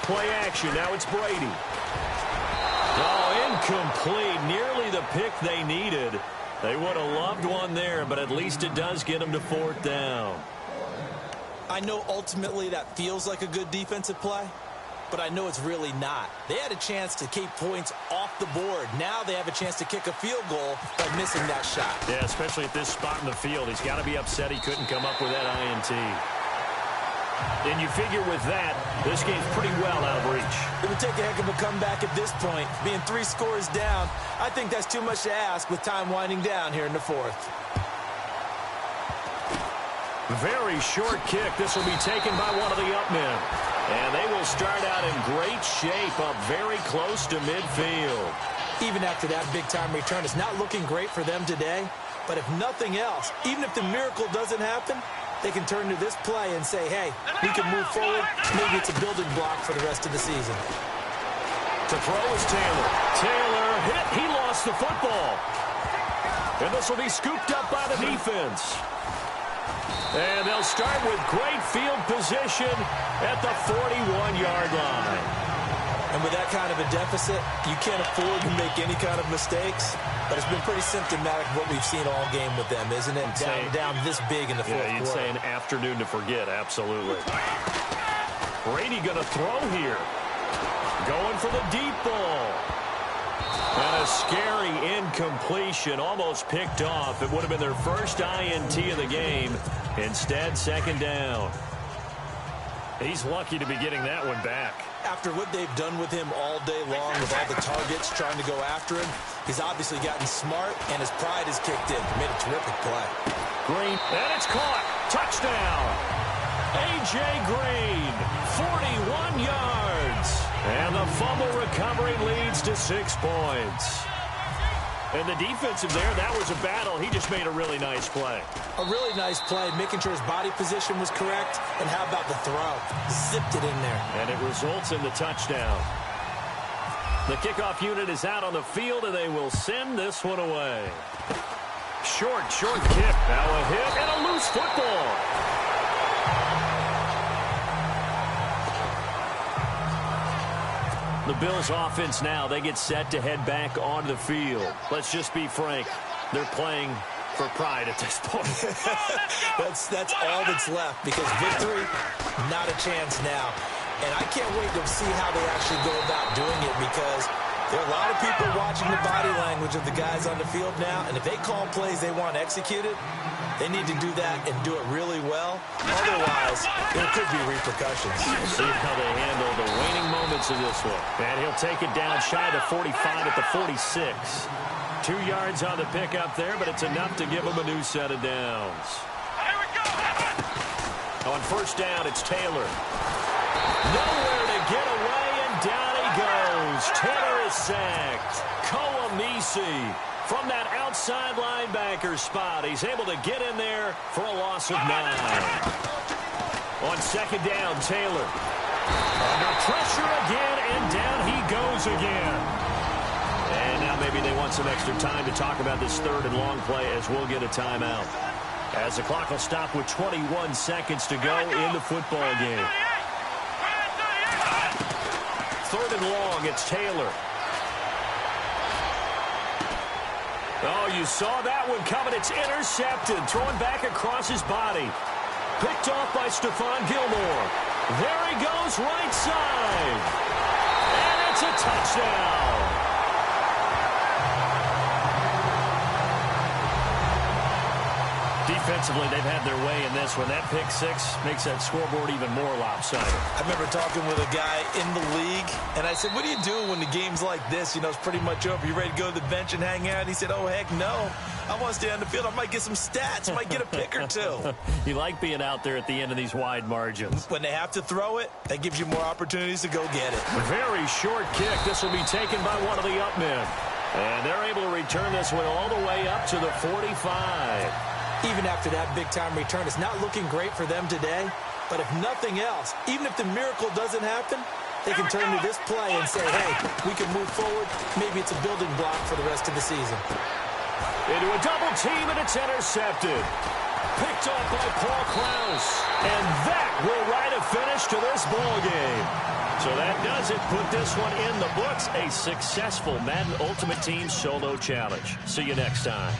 Play action. Now it's Brady. Oh, incomplete. Nearly the pick they needed. They would have loved one there, but at least it does get them to fourth down. I know ultimately that feels like a good defensive play, but I know it's really not. They had a chance to keep points off the board. Now they have a chance to kick a field goal by missing that shot. Yeah, especially at this spot in the field. He's got to be upset he couldn't come up with that INT. And you figure with that, this game's pretty well out of reach. It would take a heck of a comeback at this point. Being 3 scores down, I think that's too much to ask with time winding down here in the fourth. Very short kick. This will be taken by one of the up men. And they will start out in great shape, up very close to midfield. Even after that big-time return, it's not looking great for them today. But if nothing else, even if the miracle doesn't happen, they can turn to this play and say, hey, we can move forward. Maybe it's a building block for the rest of the season. To throw is Taylor. Taylor hit. He lost the football. And this will be scooped up by the defense. And they'll start with great field position at the 41-yard line. And with that kind of a deficit, you can't afford to make any kind of mistakes. But it's been pretty symptomatic of what we've seen all game with them, isn't it? Down this big in the fourth quarter. Yeah, you'd say an afternoon to forget, absolutely. Brady going to throw here. Going for the deep ball. And a scary incompletion, almost picked off. It would have been their first INT of the game. Instead, second down. He's lucky to be getting that one back. After what they've done with him all day long, with all the targets trying to go after him, he's obviously gotten smart, and his pride has kicked in. Made a terrific play. Green, and it's caught. Touchdown. A.J. Green, 41 yards. And the fumble recovery leads to 6 points. And the defensive there, that was a battle. He just made a really nice play. A really nice play, making sure his body position was correct. And how about the throw? Zipped it in there. And it results in the touchdown. The kickoff unit is out on the field, and they will send this one away. Short kick. Now a hit and a loose football. The Bills offense now, they get set to head back onto the field. Let's just be frank. They're playing for pride at this point. That's all that's left, because victory, not a chance now. And I can't wait to see how they actually go about doing it, because there are a lot of people watching the body language of the guys on the field now, and if they call plays they want executed, they need to do that and do it really well. Otherwise, there could be repercussions. See how they handle the waning moments of this one. And he'll take it down shy of the 45 at the 46. 2 yards on the pickup there, but it's enough to give him a new set of downs. Here we go. On first down, it's Taylor. Nowhere to get away, and down he goes. Taylor is sacked. Koamisi from that outside linebacker spot. He's able to get in there for a loss of 9. On second down, Taylor. Under pressure again, and down he goes again. And now maybe they want some extra time to talk about this third and long play as we'll get a timeout. As the clock will stop with 21 seconds to go in the football game. Third and long, it's Taylor. Oh, you saw that one coming. It's intercepted. Throwing back across his body. Picked off by Stephon Gilmore. There he goes, right side. And it's a touchdown. Defensively, they've had their way in this one. That pick six makes that scoreboard even more lopsided. I remember talking with a guy in the league, and I said, what do you do when the game's like this? You know, it's pretty much over. You ready to go to the bench and hang out? And he said, oh, heck no. I want to stay on the field. I might get some stats. I might get a pick or two. You like being out there at the end of these wide margins. When they have to throw it, that gives you more opportunities to go get it. Very short kick. This will be taken by one of the up men. And they're able to return this one all the way up to the 45. Even after that big-time return, it's not looking great for them today. But if nothing else, even if the miracle doesn't happen, they can turn to this play and say, hey, we can move forward. Maybe it's a building block for the rest of the season. Into a double team, and it's intercepted. Picked off by Paul Krause. And that will write a finish to this ball game. So that does it. Put this one in the books. A successful Madden Ultimate Team Solo Challenge. See you next time.